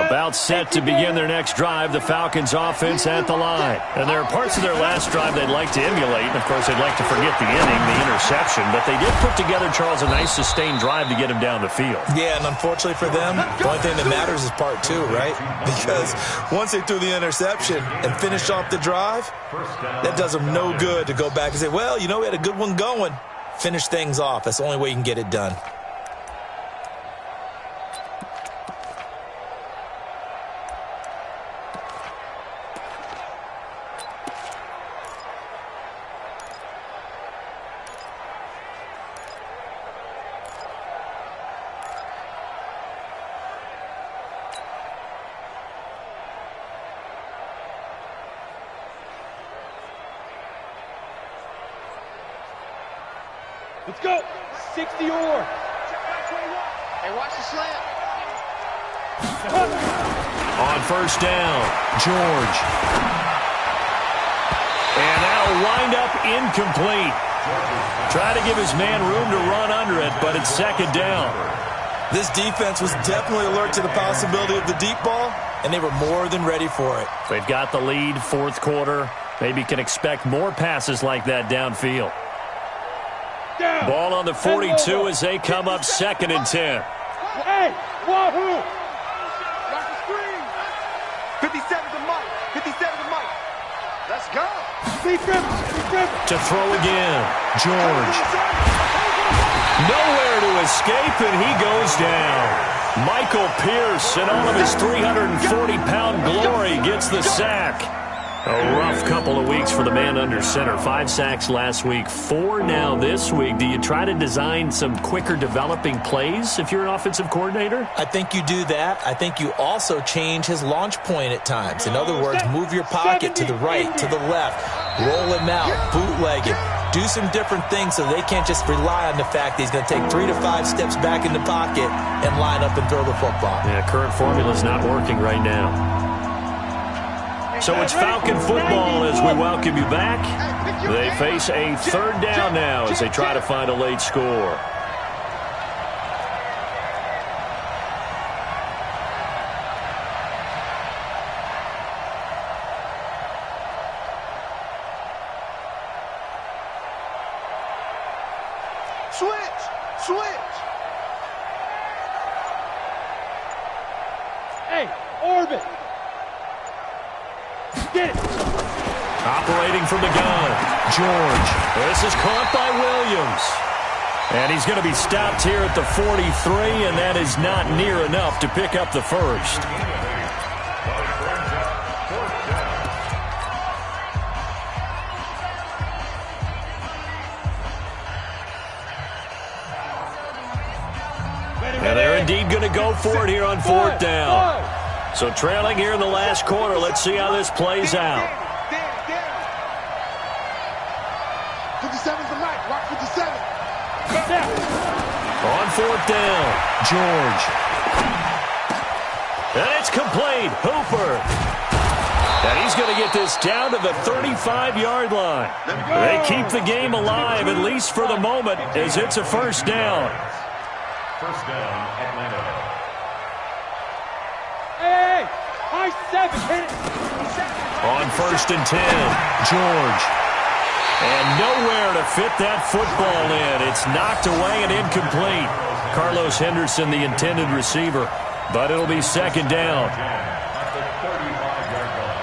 About set to begin their next drive, the Falcons offense at the line. And there are parts of their last drive they'd like to emulate. And, of course, they'd like to forget the inning, the interception. But they did put together, Charles, a nice sustained drive to get him down the field. Yeah, and unfortunately for them, the only thing that matters is part 2, right? Because once they threw the interception and finished off the drive, that does them no good to go back and say, well, you know, we had a good one going. Finish things off. That's the only way you can get it done. Let's go. 60 or. Hey, watch the slant. On first down, George. And that'll wind up incomplete. Try to give his man room to run under it, but it's second down. This defense was definitely alert to the possibility of the deep ball, and they were more than ready for it. They've got the lead, 4th quarter. Maybe can expect more passes like that downfield. Down. Ball on the 42 as they come up 2nd and 10. Hey, wahoo! Rock the screen. 57 to Mike. 57 to Mike. Let's go. Defense. To throw again, George. Nowhere to escape, and he goes down. Michael Pierce, in all of his 340-pound glory, gets the sack. A rough couple of weeks for the man under center. 5 sacks last week, 4 now this week. Do you try to design some quicker developing plays if you're an offensive coordinator? I think you do that. I think you also change his launch point at times. In other words, move your pocket to the right, to the left, roll him out, bootleg him. Do some different things so they can't just rely on the fact that he's going to take 3 to 5 steps back in the pocket and line up and throw the football. Yeah, current formula's not working right now. So it's Falcon football as we welcome you back. They face a 3rd down now as they try to find a late score. Switch. Hey, orbit. Get it. Operating from the gun, George. This is caught by Williams. And he's going to be stopped here at the 43, and that is not near enough to pick up the first. And they're indeed going to go for it here on 4th down. So trailing here in the last quarter. Let's see how this plays out. 57's the mic. Rock 57. On fourth down, George. And it's complete. Hooper. And he's going to get this down to the 35-yard line. They keep the game alive, at least for the moment, as it's a first down. First down, Atlanta. Hey, high 7, hit it. On first and 10, George. And nowhere to fit that football in. It's knocked away and incomplete. Carlos Henderson, the intended receiver. But it'll be second down. At the 35-yard line.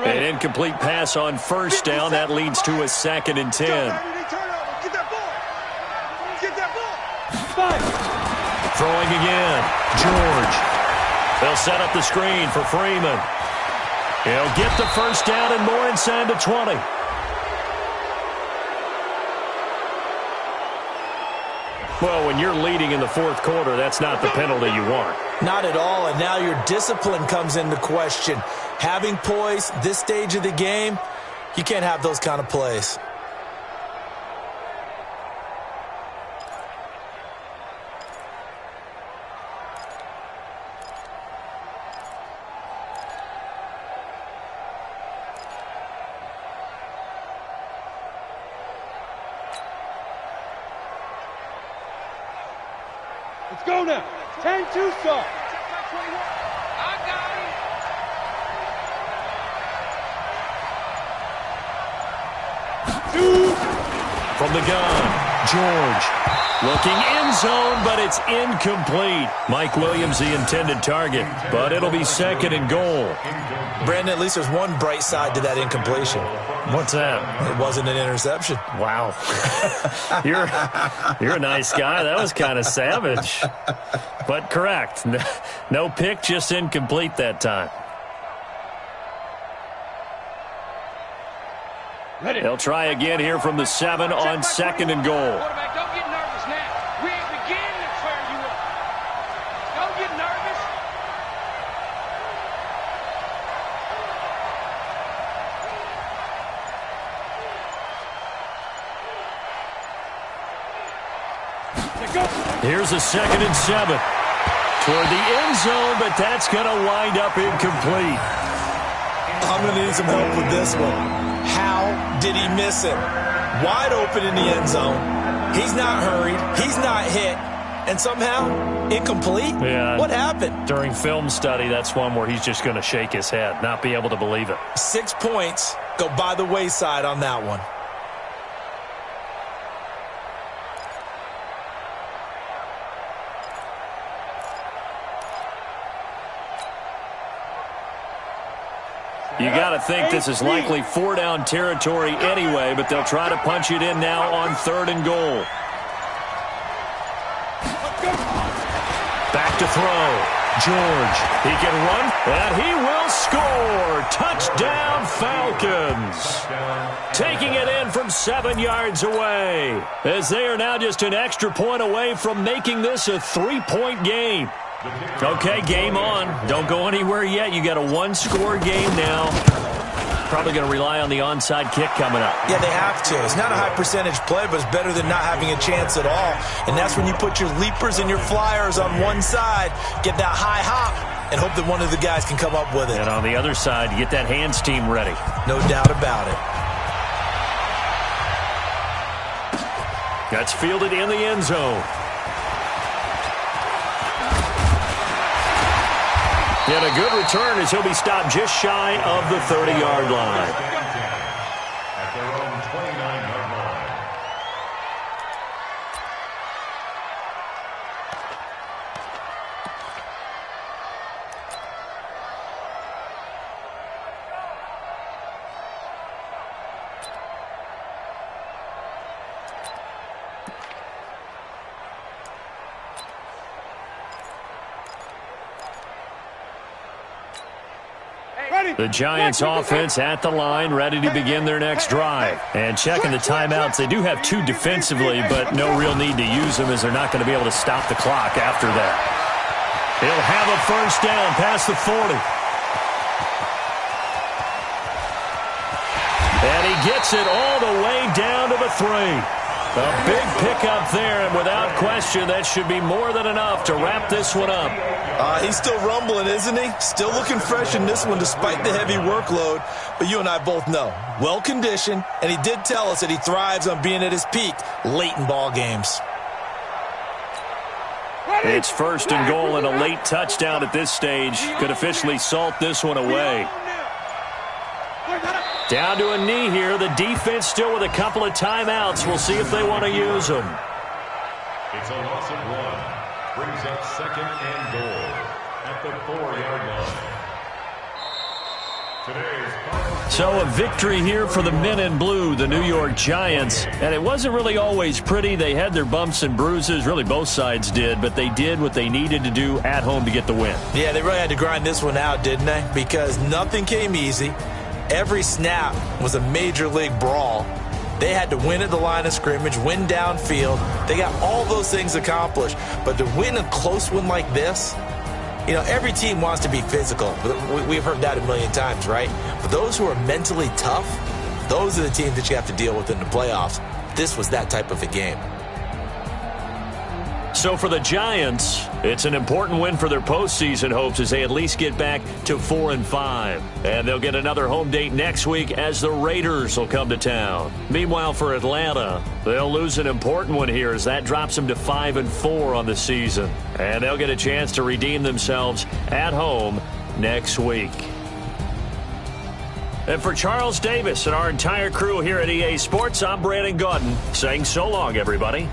An incomplete pass on first down. That leads to a second and 10. Get that ball. Get that ball. Throwing again. George. They'll set up the screen for Freeman. He'll get the first down and more inside the 20. Well, when you're leading in the fourth quarter, that's not the penalty you want. Not at all, and now your discipline comes into question. Having poise this stage of the game, you can't have those kind of plays. Let's go now. 10-2 start. I got it. Two. From the gun, George. Looking end zone, but it's incomplete. Mike Williams, the intended target, but it'll be second and goal. Brandon, at least there's one bright side to that incompletion. What's that? It wasn't an interception. Wow. You're a nice guy. That was kind of savage. But correct. No pick, just incomplete that time. They'll try again here from the 7 on second and goal. Quarterback, don't get nervous now. We ain't beginning to clear you up. Don't get nervous. Here's a second and 7. Toward the end zone, but that's going to wind up incomplete. I'm going to need some help with this one. How did he miss it? Wide open in the end zone. He's not hurried. He's not hit. And somehow, incomplete? Yeah. What happened? During film study, that's one where he's just going to shake his head, not be able to believe it. 6 points go by the wayside on that one. You got to think this is likely 4-down territory anyway, but they'll try to punch it in now on third and goal. Back to throw. George, he can run, and he will score. Touchdown, Falcons. Taking it in from 7 yards away, as they are now just an extra point away from making this a 3-point game. Okay, game on. Don't go anywhere yet. You got a 1-score game now. Probably going to rely on the onside kick coming up. Yeah, they have to. It's not a high percentage play, but it's better than not having a chance at all. And that's when you put your leapers and your flyers on one side, get that high hop, and hope that one of the guys can come up with it. And on the other side, you get that hands team ready. No doubt about it. That's fielded in the end zone. And a good return as he'll be stopped just shy of the 30-yard line. At their own 29-yard line. The Giants offense at the line, ready to begin their next drive. And checking the timeouts, they do have 2 defensively, but no real need to use them as they're not going to be able to stop the clock after that. He'll have a first down past the 40. And he gets it all the way down to the 3. A big pickup there, and without question, that should be more than enough to wrap this one up. He's still rumbling, isn't he? Still looking fresh in this one despite the heavy workload. But you and I both know, well-conditioned, and he did tell us that he thrives on being at his peak late in ball games. It's first and goal, and a late touchdown at this stage could officially salt this one away. Down to a knee here. The defense still with a couple of timeouts. We'll see if they want to use them. It's a loss of 1. Brings up second and goal at the 4-yard line. So a victory here for the men in blue, the New York Giants. And it wasn't really always pretty. They had their bumps and bruises. Really, both sides did. But they did what they needed to do at home to get the win. Yeah, they really had to grind this one out, didn't they? Because nothing came easy. Every snap was a major league brawl. They had to win at the line of scrimmage, win downfield. They got all those things accomplished. But to win a close one like this, you know, every team wants to be physical. We've heard that a million times, right? But those who are mentally tough, those are the teams that you have to deal with in the playoffs. This was that type of a game. So for the Giants, it's an important win for their postseason hopes as they at least get back to 4-5. And they'll get another home date next week as the Raiders will come to town. Meanwhile, for Atlanta, they'll lose an important one here as that drops them to 5-4 on the season. And they'll get a chance to redeem themselves at home next week. And for Charles Davis and our entire crew here at EA Sports, I'm Brandon Gaudin saying so long, everybody.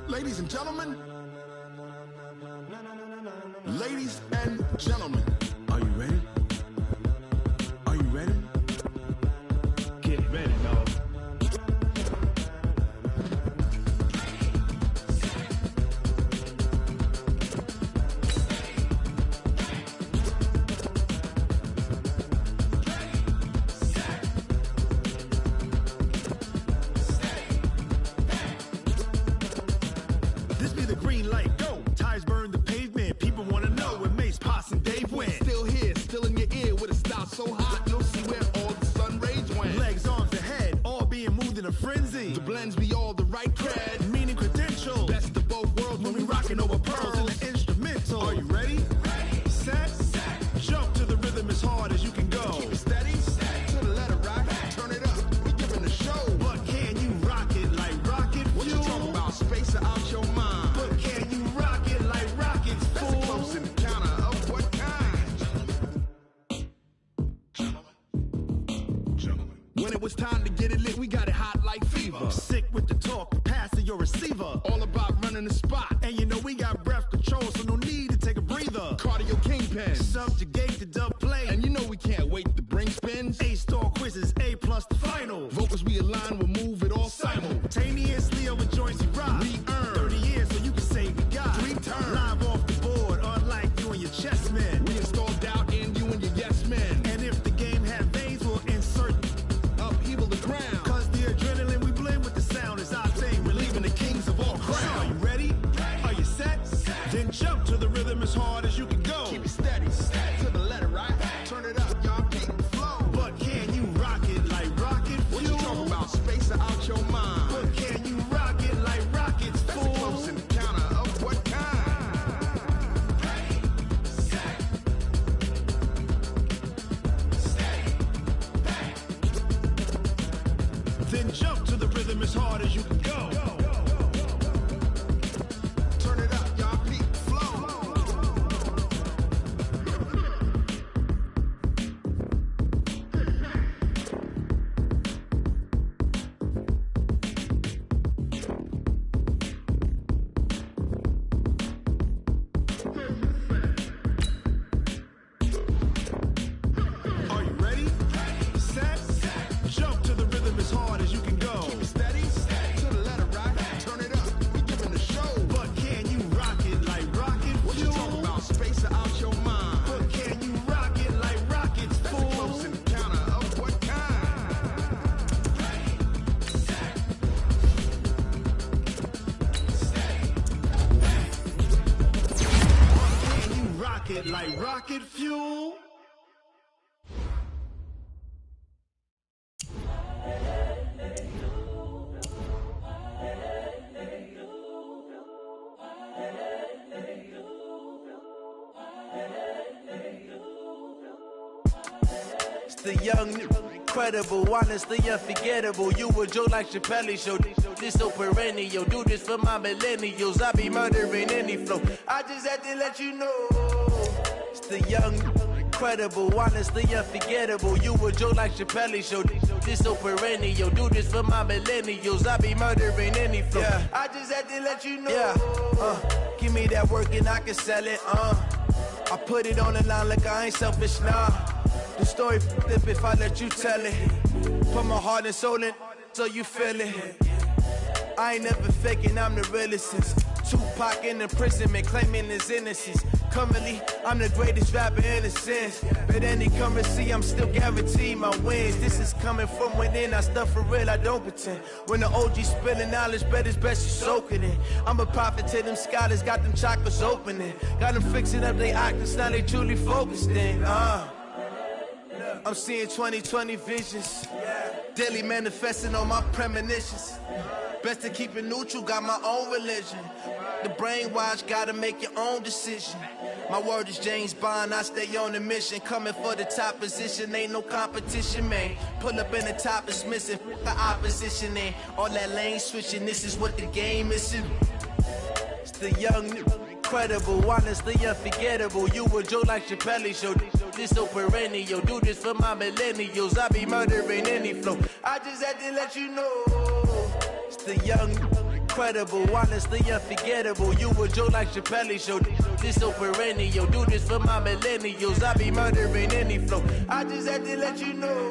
Ladies and gentlemen, are you ready? Are you ready? Get ready, dog. This be the green light, go. Tires burn the pavement. People want to know when Mace, Poss, and Dave went. Still here, still in your ear with a style so hot, you'll see where all the sun rays went. Legs, arms, the head, all being moved in a frenzy. The blends be all the right cred, meaning credentials. Best of both worlds when we rocking over pearls in the instrumental. Are you ready? Set. Jump to the rhythm as hard as you can go. Keep it steady, to the letter right. Turn it up, we giving the show. But can you rock it like rocket fuel? What you talking about? Space out your mind. But can you rock it like rockets, fool? That's a close encounter of what kind? Gentlemen. When it was time to get it lit, we got it hot like fever. Sick with the talk, pass to your receiver. All about running the spot. And you know we got breath control, so no need to take a breather. Cardio kingpin, subjugate the dub play. And you know we can't wait to bring spins. A-star quizzes, A+ the final. Vocals we align, we'll move it all simultaneously over joints we rock. We earn 30 years so you can say we got 3 turns. Live off the board, unlike you and your chess men. We install doubt in you and your yes men. And if the game had veins, we'll insert upheaval the crown. Cause the adrenaline we blend with the sound is our thing. Relieving the kings of all crowns. Are you ready? Are you set? Then jump to the rhythm as hard as you can go. Keep it steady, to the letter right. Turn it up, y'all. like rocket fuel. It's the young, incredible, honestly unforgettable. You a joke like Chappelle show. This so perennial. Do this for my millennials. I be murdering any flow. I just had to let you know. It's the young, incredible, honestly unforgettable. You a joke like Chappelle show. This so perennial. Do this for my millennials. I be murdering any flow. Yeah. I just had to let you know. Yeah. Give me that work and I can sell it. I put it on the line like I ain't selfish, nah. The story flip if I let you tell it. Put my heart and soul in so you feel it. I ain't never faking, I'm the realest since Tupac in imprisonment, claiming his innocence. Currently, I'm the greatest rapper in a sense. But any currency, I'm still guaranteed my wins. This is coming from within, I stuff for real, I don't pretend. When the OG spilling knowledge, bet it's best you soak it in. I'm a prophet to them scholars, got them chakras opening. Got them fixing up their octaves, now they truly focused in. I'm seeing 2020 visions. Daily manifesting on my premonitions. Best to keep it neutral, got my own religion. The brainwash, gotta make your own decision. My word is James Bond, I stay on the mission. Coming for the top position, ain't no competition, man. Pull up in the top is missing, the opposition ain't. All that lane switching, this is what the game is. It's the young, incredible, honestly unforgettable. You a joke like Chappelle show. This so perennial. Do this for my millennials. I be murdering any flow. I just had to let you know. It's the young, incredible, honestly unforgettable. You a joke like Chappelle show. This so perennial. Do this for my millennials. I be murdering any flow. I just had to let you know.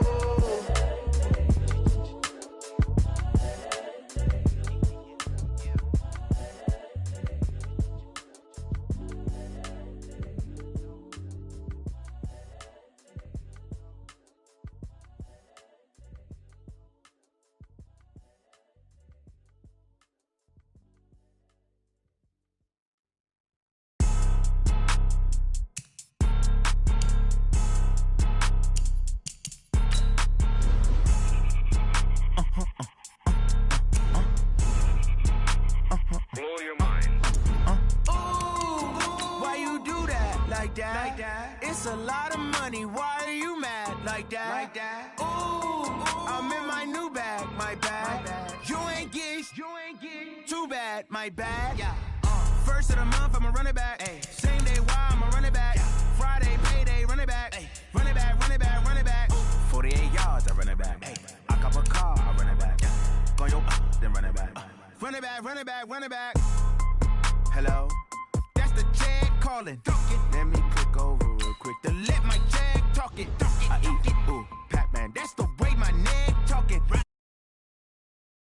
It's a lot of money, why are you mad like that? Ooh, I'm in my new bag, my bad. You ain't get too bad, my bad. First of the month, I'ma run it back. Same day, why I'ma run it back. Friday, payday, run it back. Run it back, run it back, run it back. 48 yards, I run it back. I cop a car, I run it back. Go yo, then run it back. Run it back, run it back, run it back. Hello? That's the jag calling. Let me click over real quick to let my jag talk it. I eat